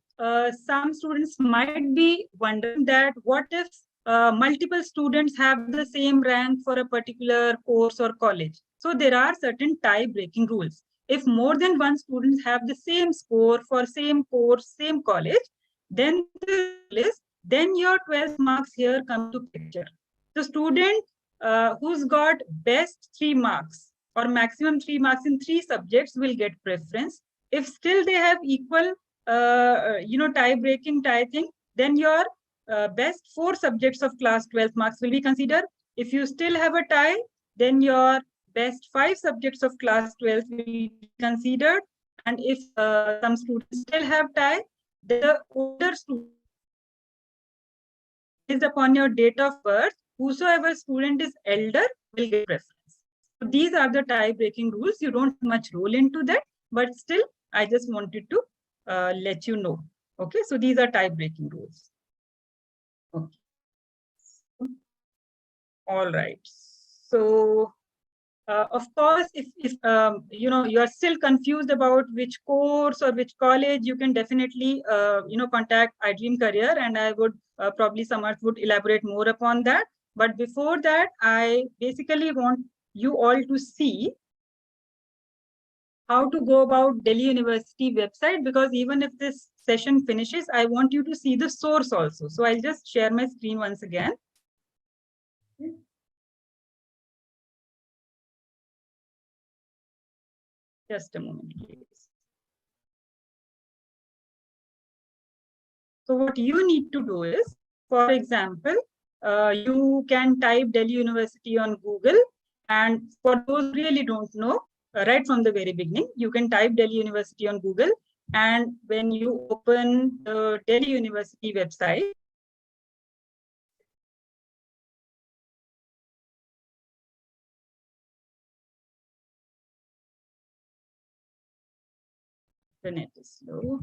some students might be wondering that what if multiple students have the same rank for a particular course or college? So there are certain tie-breaking rules. If more than one student have the same score for same course, same college, then your 12 marks here come to picture. The student who's got best 3 marks or maximum 3 marks in 3 subjects will get preference. If still they have equal, tie-breaking tie thing, then your best 4 subjects of class 12 marks will be considered. If you still have a tie, then your best 5 subjects of class 12 will be considered. And if some students still have tie, the older student, based upon your date of birth, whosoever student is elder will get preference. So these are the tie-breaking rules. You don't much roll into that, but still, I just wanted to let you know. Okay, so these are tie-breaking rules. Okay. All right. So, of course, if you are still confused about which course or which college, you can definitely contact iDreamCareer, and I would probably Samarth would elaborate more upon that. But before that, I basically want you all to see how to go about Delhi University website, because even if this session finishes, I want you to see the source also. So I'll just share my screen once again. Just a moment, please. So what you need to do is, for example, you can type Delhi University on Google. And for those who really don't know, right from the very beginning, you can type Delhi University on Google. And when you open the Delhi University website, the net is slow.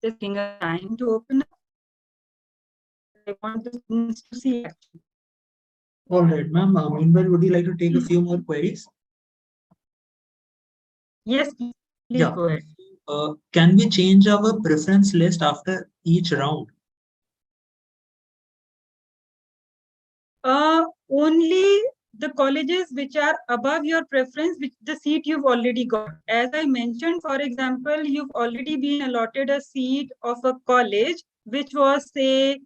Just taking a time to open up. I want the students to see actually. All right, ma'am. Meanwhile, would you like to take a few more queries? Yes, please Yeah. go ahead. Can we change our preference list after each round? Only the colleges which are above your preference, which the seat you've already got. As I mentioned, for example, you've already been allotted a seat of a college which was, say,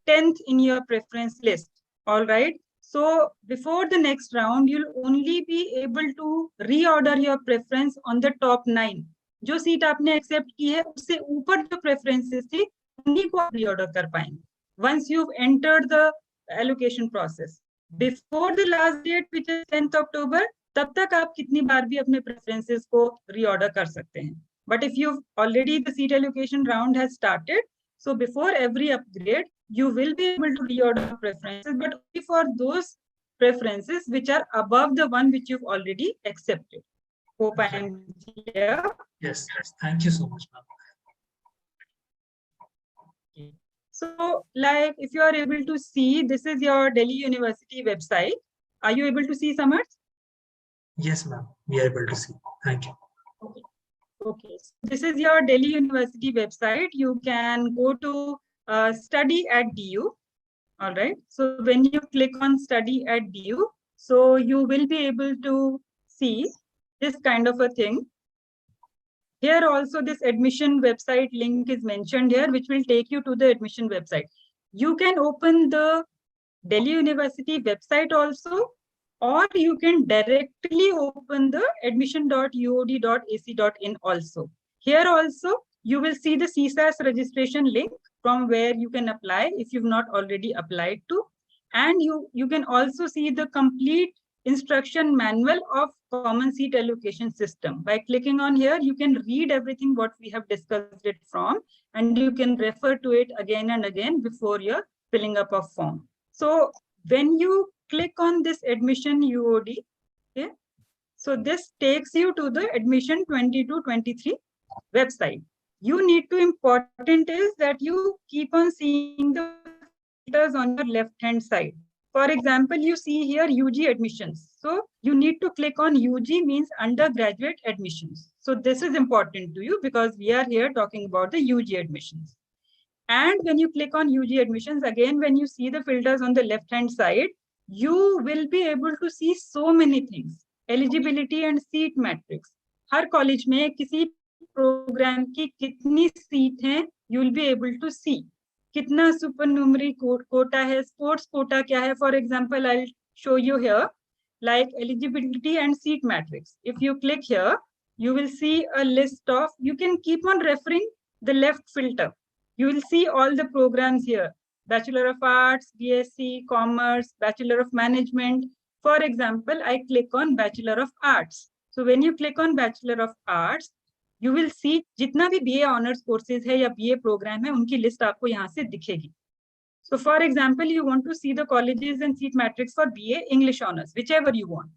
10th in your preference list. All right. So before the next round, you'll only be able to reorder your preference on the top 9. जो seat आपने accept की है उससे ऊपर जो preferences थी उन्हीं को आप रीऑर्डर कर पाएंगे. Once you've entered the allocation process before the last date, which is 10th October, तब तक आप कितनी बार भी अपने preferences को reorder कर सकते हैं. But if you've already, the seat allocation round has started, so before every upgrade, you will be able to reorder preferences, but only for those preferences which are above the one which you've already accepted. Hope I am clear. Yes, thank you so much, ma'am. So, like, if you are able to see, this is your Delhi University website. Are you able to see, Samarth? Yes, ma'am. We are able to see. Thank you. Okay. Okay. So this is your Delhi University website. You can go to study at DU. All right. So when you click on study at DU, so you will be able to see this kind of a thing. Here also this admission website link is mentioned here, which will take you to the admission website. You can open the Delhi University website also, or you can directly open the admission.uod.ac.in also. Here also, you will see the CSAS registration link from where you can apply if you've not already applied to. And you can also see the complete instruction manual of common seat allocation system. By clicking on here, you can read everything what we have discussed it from, and you can refer to it again and again before you're filling up a form. So when you click on this admission UOD, okay, so this takes you to the admission 22-23 website. You need to important is that you keep on seeing the filters on your left hand side. For example, you see here UG admissions. So you need to click on UG means undergraduate admissions. So this is important to you because we are here talking about the UG admissions. And when you click on UG admissions, again, when you see the filters on the left-hand side, you will be able to see so many things. Eligibility and seat matrix. Her college में किसी programme की कितनी seat हैं, you will be able to see. कितना supernumerary quota है, sports quota क्या है. For example, I'll show you here, like eligibility and seat matrix. If you click here, you will see a list of, you can keep on referring the left filter. You will see all the programs here. Bachelor of Arts, BSc, Commerce, Bachelor of Management. For example, I click on Bachelor of Arts. So when you click on Bachelor of Arts, you will see जितना भी BA Honors courses है या BA program है, उनकी list आपको यहाँ से दिखेगी. So for example, you want to see the colleges and seat matrix for BA English Honors, whichever you want.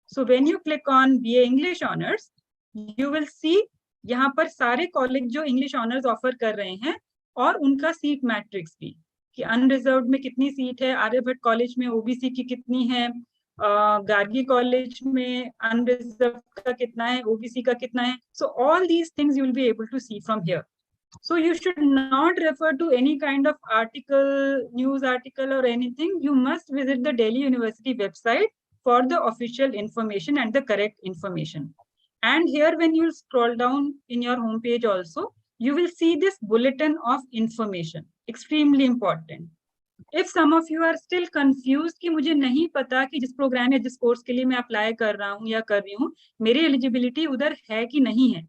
So when you click on BA English Honors, you will see यहाँ पर सारे college जो English honours offer कर रहे हैं और उनका seat matrix भी, कि अनरिजर्व्ड में कितनी सीट है, आर्यभट्ट कॉलेज में ओबीसी की कितनी है, गार्गी कॉलेज में अनरिजर्व का कितना है, ओबीसी का कितना है. So all these things you will be able to see from here. So you should not refer to any kind of article, news article or anything. You must visit the Delhi University website for the official information and the correct information. And here when you scroll down in your homepage also, you will see this bulletin of information. Extremely important. If some of you are still confused कि मुझे नहीं पता कि जिस programme या जिस course के लिए मैं अप्लाई कर रहा हूँ या कर रही हूँ, मेरी एलिजिबिलिटी उधर है कि नहीं है.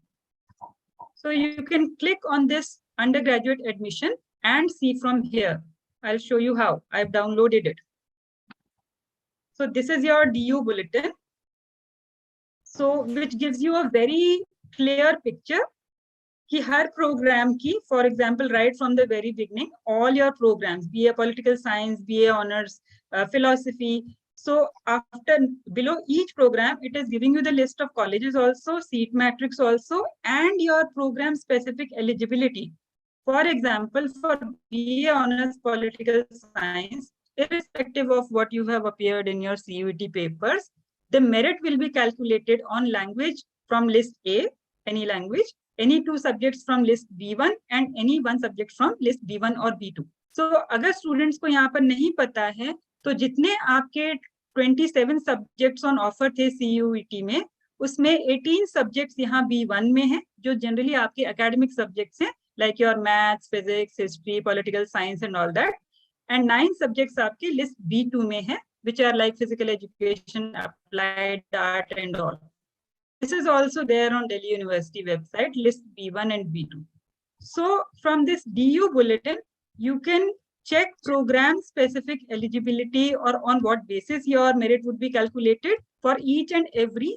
So you can click on this undergraduate admission and see from here. I'll show you how. I've downloaded it. So this is your DU bulletin. So which gives you a very clear picture कि हर programme की, for example, right from the very beginning, all your programs, BA Political Science, BA Honors, Philosophy. So after, below each program, it is giving you the list of colleges also, seat matrix also, and your program specific eligibility. For example, for BA Honors Political Science, irrespective of what you have appeared in your CUET papers, the merit will be calculated on language from list A, any language, any 2 subjects from list B1 and any 1 subject from list B1 or B2. So अगर students को यहाँ पर नहीं पता है, तो जितने आपके 27 subjects on offer थे CUET में, उसमें 18 subjects यहाँ B1 में हैं, जो generally आपके academic subjects हैं, like your maths, physics, history, political science and all that. And 9 subjects आपके list B2 में हैं, which are like physical education, applied art and all. This is also there on Delhi University website, list B1 and B2. So from this DU bulletin, you can check program specific eligibility or on what basis your merit would be calculated for each and every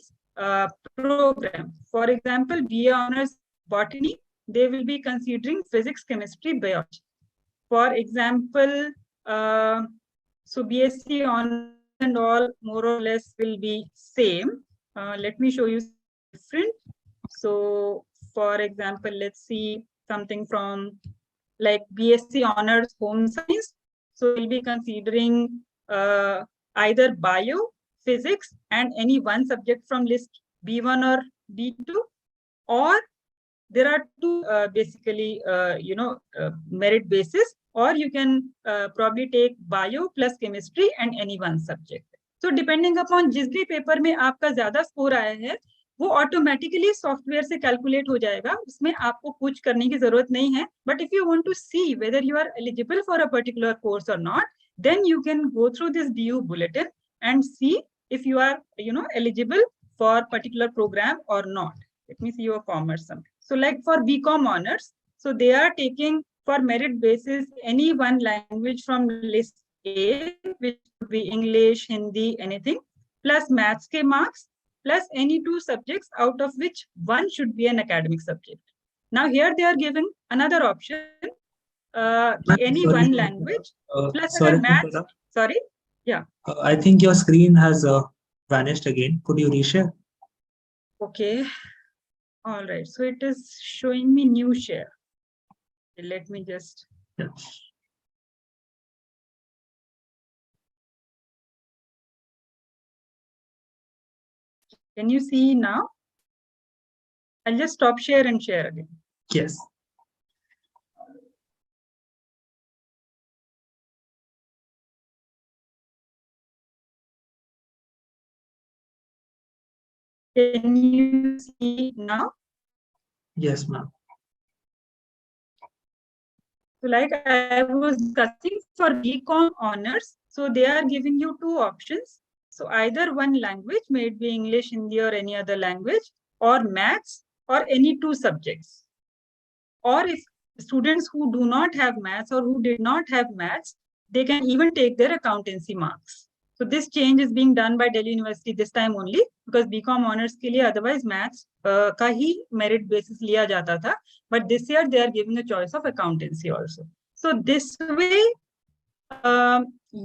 program. For example, BA Honors Botany, they will be considering physics, chemistry, biology. For example, so BSc Honors and all more or less will be same. Let me show you different. So for example, let's see something from like BSc Honors Home Science. So we'll be considering either bio, physics and any 1 subject from list B1 or B2, or there are 2 basically merit basis, or you can probably take bio plus chemistry and any 1 subject. So depending upon जिस भी paper में आपका ज्यादा score आया है, वो automatically software से calculate हो जाएगा, उसमें आपको कुछ करने की जरूरत नहीं है. But if you want to see whether you are eligible for a particular course और not, then you can go through this DU bulletin and see if you are eligible for particular program or not. Let me see your commerce sum. So like for BCom honors, so they are taking for merit basis any 1 language from list A, which would be English, Hindi, anything, plus maths ke marks, plus any 2 subjects out of which 1 should be an academic subject. Now here they are given another option, any 1 language, plus maths. Sorry, yeah. I think your screen has vanished again. Could you reshare? Okay. All right. So it is showing me new share. Let me just. Yeah. Can you see now? I'll just stop share and share again. Yes. Can you see now? Yes, ma'am. So like I was discussing for BCom honors, so they are giving you 2 options. So either 1 language, may it be English, Hindi or any other language, or maths or any 2 subjects. Or if students who do not have maths or who did not have maths, they can even take their accountancy marks. So this change is being done by Delhi University this time only, because BCom honors के लिए otherwise maths का ही merit basis लिया जाता था, but this year they are giving a choice of accountancy also. So this way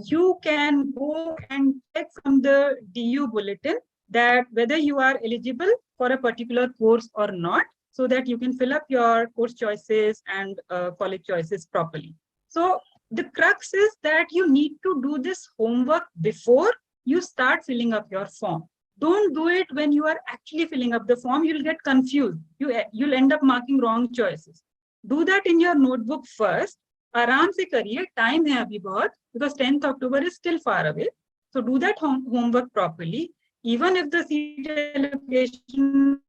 you can go and check from the DU bulletin that whether you are eligible for a particular course or not, so that you can fill up your course choices and college choices properly. So the crux is that you need to do this homework before you start filling up your form. Don't do it when you are actually filling up the form. You'll get confused. You'll end up marking wrong choices. Do that in your notebook first. आराम से करिए, time है अभी बहुत, because 10th October is still far away. So do that homework properly. Even if the seat allocation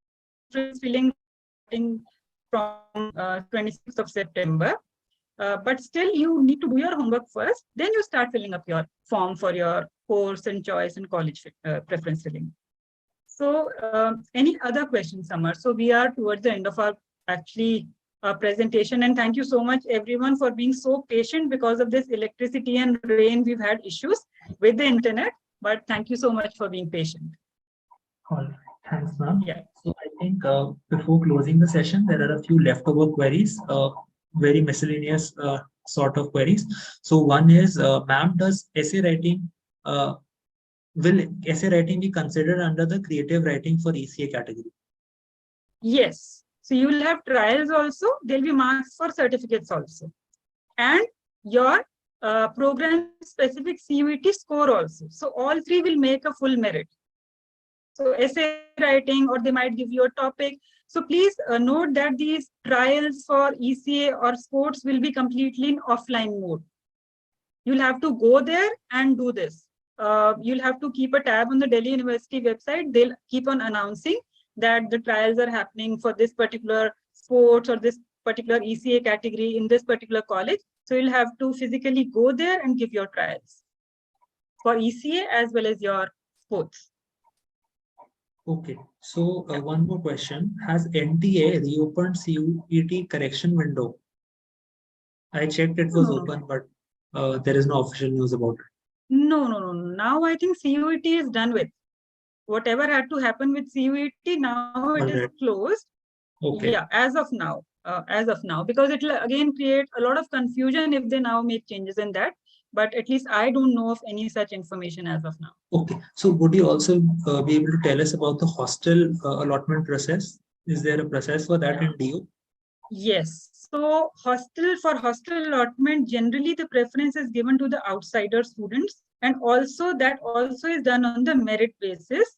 is filling from 26th of September, but still you need to do your homework first. Then you start filling up your form for your course and choice and college preference filling. So any other questions, Samar? So we are towards the end of our presentation, and thank you so much everyone for being so patient. Because of this electricity and rain, we've had issues with the internet, but thank you so much for being patient. All right. Thanks, ma'am. Yeah. So I think before closing the session, there are a few leftover queries, very miscellaneous sort of queries. So one is, ma'am, does essay writing, will essay writing be considered under the creative writing for ECA category? Yes. So you will have trials also. There'll be marks for certificates also. And your program-specific CUET score also. So all three will make a full merit. So essay writing, or they might give you a topic. So please note that these trials for ECA or sports will be completely in offline mode. You'll have to go there and do this. You'll have to keep a tab on the Delhi University website. They'll keep on announcing that the trials are happening for this particular sports or this particular ECA category in this particular college. So you'll have to physically go there and give your trials for ECA as well as your sports. Okay, so one more question. Has NTA reopened CUET correction window? I checked it was open, but there is no official news about it. No. Now I think CUET is done with. Whatever had to happen with CUET, now it is closed. Okay. Yeah, as of now, because it will again create a lot of confusion if they now make changes in that. But at least I don't know of any such information as of now. Okay, so would you also be able to tell us about the hostel allotment process? Is there a process for that in DU? Yes. So for hostel allotment, generally the preference is given to the outsider students, and also that also is done on the merit basis.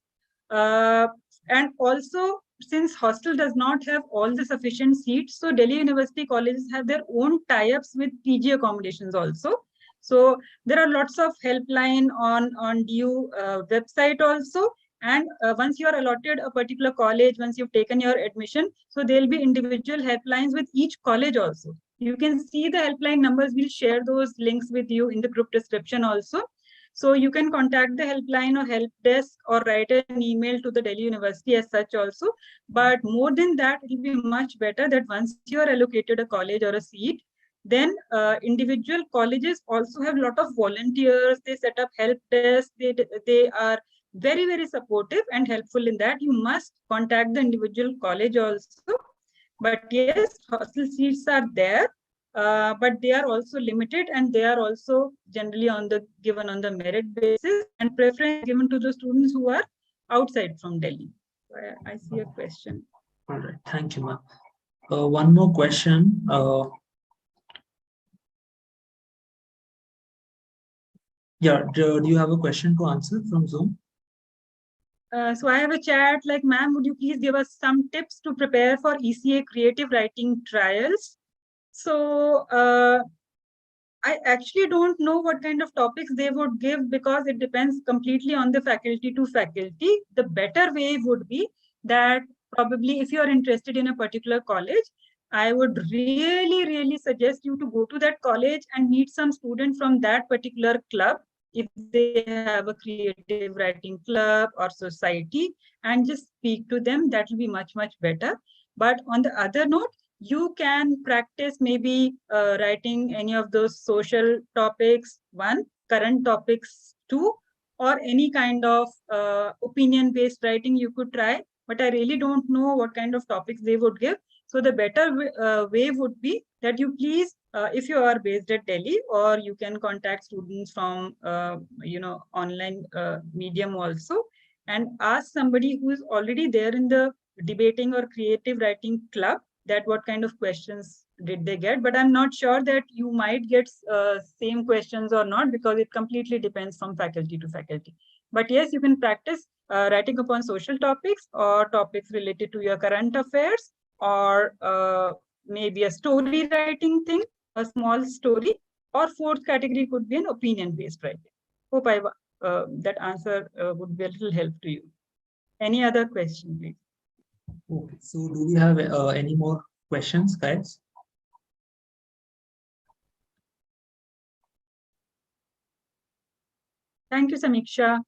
And also, since hostel does not have all the sufficient seats, so Delhi University colleges have their own tie-ups with PG accommodations also. So there are lots of helpline on DU website also. And once you are allotted a particular college, once you've taken your admission, so there'll be individual helplines with each college also. You can see the helpline numbers. We'll share those links with you in the group description also. So you can contact the helpline or help desk or write an email to the Delhi University as such also. But more than that, it will be much better that once you are allocated a college or a seat, then individual colleges also have a lot of volunteers. They set up help desk. They are very, very supportive and helpful in that. You must contact the individual college also. But yes, hostel seats are there, but they are also limited, and they are also generally given on the merit basis, and preference given to the students who are outside from Delhi. I see a question. All right, thank you, ma'am. One more question. Yeah, do you have a question to answer from Zoom? So I have a chat like, ma'am, would you please give us some tips to prepare for ECA creative writing trials? So I actually don't know what kind of topics they would give, because it depends completely on the faculty to faculty. The better way would be that probably if you're interested in a particular college, I would really, really suggest you to go to that college and meet some student from that particular club, if they have a creative writing club or society, and just speak to them. That will be much, much better. But on the other note, you can practice maybe writing any of those social topics, one, current topics, two, or any kind of opinion-based writing you could try. But I really don't know what kind of topics they would give. So the better way would be that you please, if you are based at Delhi, or you can contact students from, online medium also, and ask somebody who is already there in the debating or creative writing club that what kind of questions did they get. But I'm not sure that you might get same questions or not, because it completely depends from faculty to faculty. But yes, you can practice writing upon social topics or topics related to your current affairs, or maybe a story writing thing, a small story, or fourth category could be an opinion-based writing. Hope that answer would be a little help to you. Any other question, please? Okay, so do we have any more questions, guys? Thank you, Samiksha.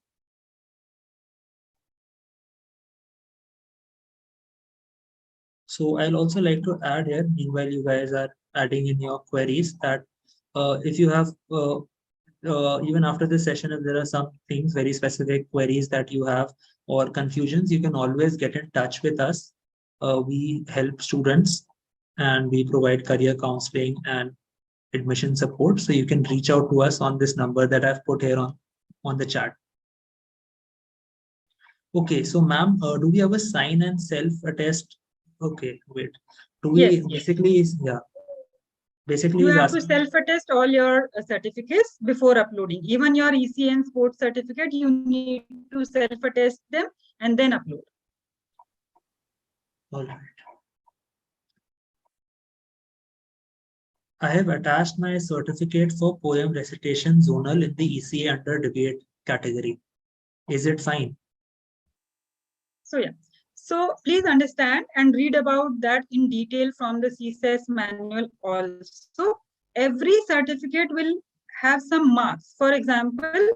So I'll also like to add here, meanwhile you guys are adding in your queries, that if you have even after this session, if there are some things, very specific queries that you have or confusions, you can always get in touch with us. We help students and we provide career counseling and admission support. So you can reach out to us on this number that I've put here on the chat. Okay, so ma'am, do we have a sign and self-attest? Okay, wait. Do we Yes, basically, yeah. Basically, you is have to asking, self-attest all your certificates before uploading. Even your ECN sports certificate, you need to self-attest them and then upload. all right. I have attached my certificate for poem recitation zonal in the ECA under debate category. Is it fine? So yeah. So please understand and read about that in detail from the CSAS manual also. Every certificate will have some marks. For example,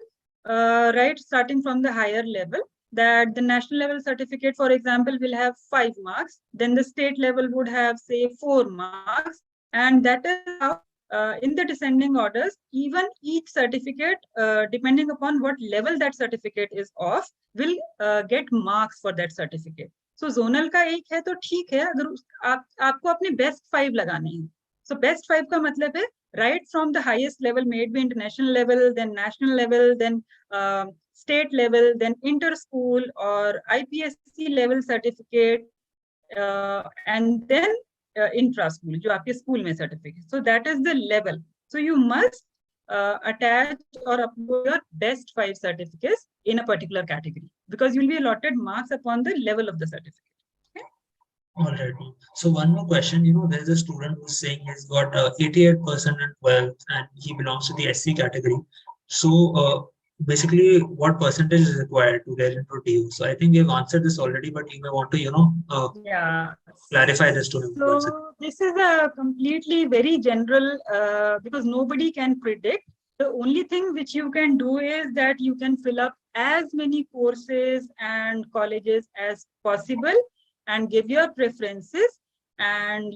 right, starting from the higher level, that the national level certificate, for example, will have 5 marks. Then the state level would have, say, 4 marks. And that is how in the descending orders, even each certificate, depending upon what level that certificate is of, will get marks for that certificate. So zonal का एक है तो ठीक है, अगर आपको अपने best 5 लगाने हैं. So best 5 का मतलब है right from the highest level, maybe international level, then national level, then state level, then inter-school or IPSC level certificate, and then intra-school, जो आपके school में certificate. So that is the level. So you must attach or upload your best 5 certificates in a particular category, because you'll be allotted marks upon the level of the certificate. Okay? All right. So one more question, there's a student who's saying he's got 88% in 12th and he belongs to the SC category. So basically what percentage is required to get into DU? So I think you've answered this already, but you may want to, yeah, clarify this to him. So this is a completely very general, because nobody can predict. The only thing which you can do is that you can fill up as many courses and colleges as possible and give your preferences, and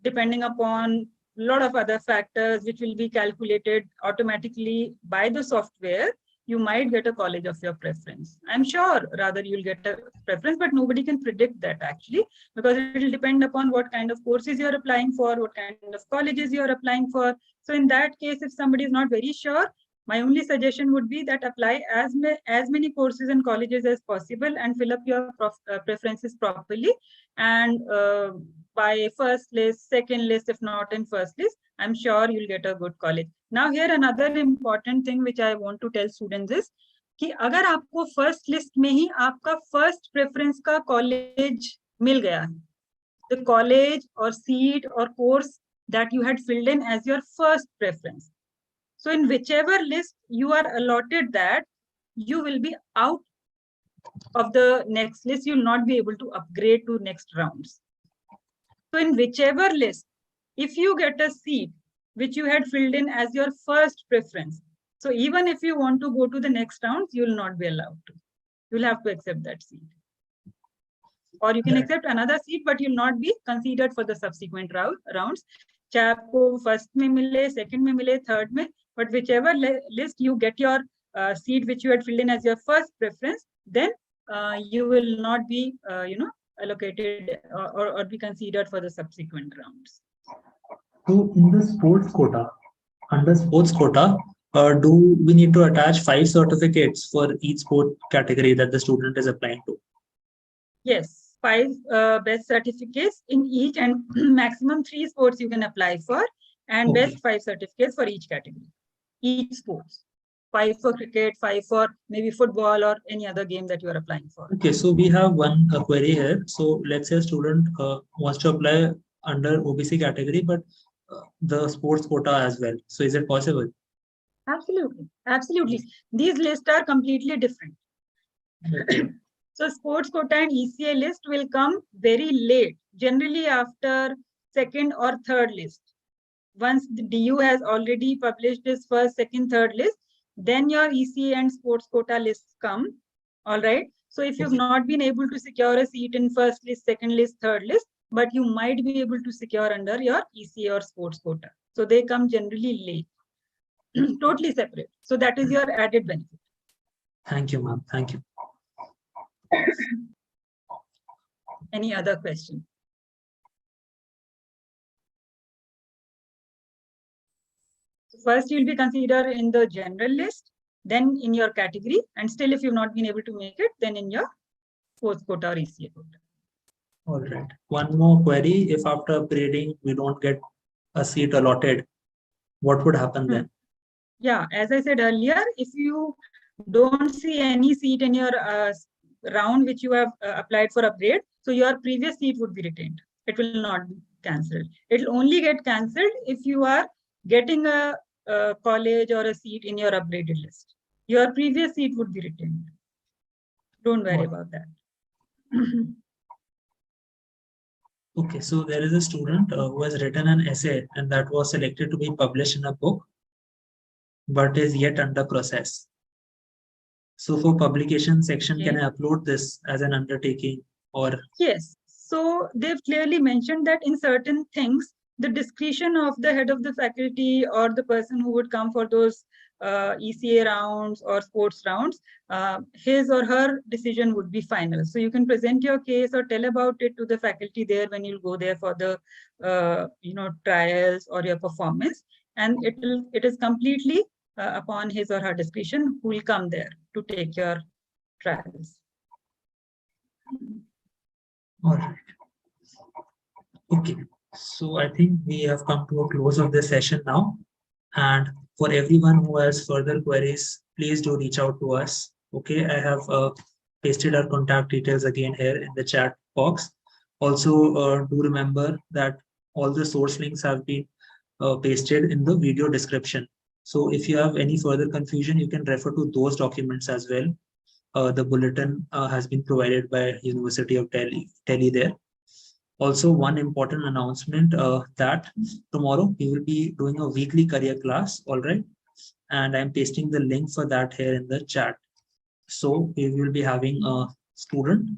depending upon a lot of other factors which will be calculated automatically by the software, you might get a college of your preference. I'm sure rather you'll get a preference, but nobody can predict that actually, because it will depend upon what kind of courses you're applying for, what kind of colleges you're applying for. So in that case, if somebody is not very sure, my only suggestion would be that apply as many courses and colleges as possible and fill up your preferences properly. And by first list, second list, if not in first list, I'm sure you'll get a good college. Now here another important thing which I want to tell students is कि अगर आपको first list में ही आपका first preference का college मिल गया है, the college or seat or course that you had filled in as your first preference. So in whichever list you are allotted that, you will be out of the next list. You will not be able to upgrade to next rounds. So in whichever list, if you get a seat which you had filled in as your first preference, so even if you want to go to the next rounds, you will not be allowed to. You'll have to accept that seat. Or you can accept another seat, but you'll not be considered for the subsequent rounds. चाहे आपको first में मिले, second में मिले, third में, but whichever list you get your seat which you had filled in as your first preference, then you will not be, allocated or be considered for the subsequent rounds. So in the sports quota, under sports quota, do we need to attach 5 certificates for each sport category that the student is applying to? Yes, 5 best certificates in each, and maximum 3 sports you can apply for, and best 5 certificates for each category, each sports. 5 for cricket, 5 for maybe football or any other game that you are applying for. Okay, so we have one query here. So let's say a student wants to apply under OBC category, but the sports quota as well. So is it possible? Absolutely. Absolutely. These lists are completely different. Okay. So sports quota and ECA list will come very late, generally after second or third list. Once the DU has already published his first, second, third list, then your ECA and sports quota lists come. All right. So if you've not been able to secure a seat in first list, second list, third list, but you might be able to secure under your ECA or sports quota. So they come generally late, totally separate. So that is your added benefit. Thank you, ma'am. Thank you. Any other question? First, you'll be considered in the general list, then in your category, and still if you've not been able to make it, then in your sports quota or ECA quota. All right. One more query. If after upgrading we don't get a seat allotted, what would happen then? Yeah, as I said earlier, if you don't see any seat in your round which you have applied for upgrade, so your previous seat would be retained. It will not be cancelled. It will only get cancelled if you are getting a college or a seat in your upgraded list. Your previous seat would be retained. Don't worry about that. Okay, so there is a student who has written an essay and that was selected to be published in a book, but is yet under process. So for publication section, can I upload this as an undertaking or? Yes. So they've clearly mentioned that in certain things, the discretion of the head of the faculty or the person who would come for those ECA rounds or sports rounds, his or her decision would be final. So you can present your case or tell about it to the faculty there when you'll go there for the trials or your performance, and it is completely upon his or her discretion who will come there to take your trials. All right. Okay, so I think we have come to a close of this session now. And for everyone who has further queries, please do reach out to us. Okay, I have pasted our contact details again here in the chat box. Also, do remember that all the source links have been pasted in the video description. So if you have any further confusion, you can refer to those documents as well. The bulletin has been provided by University of Delhi there. Also, one important announcement that tomorrow we will be doing a weekly career class, all right? And I'm pasting the link for that here in the chat. So we will be having a student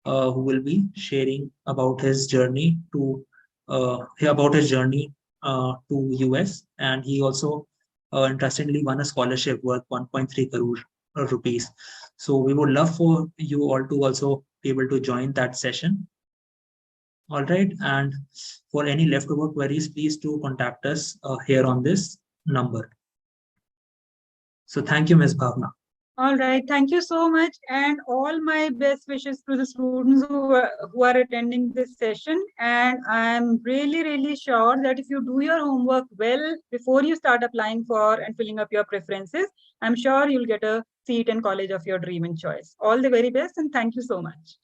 who will be sharing about his journey to US, and he also interestingly won a scholarship worth 1.3 crore rupees. So we would love for you all to also be able to join that session. All right, and for any leftover queries, please do contact us here on this number. So thank you, Ms. Bhavna. All right, thank you so much, and all my best wishes to the students who are attending this session. And I'm really sure that if you do your homework well before you start applying for and filling up your preferences, I'm sure you'll get a seat in college of your dream and choice. All the very best, and thank you so much.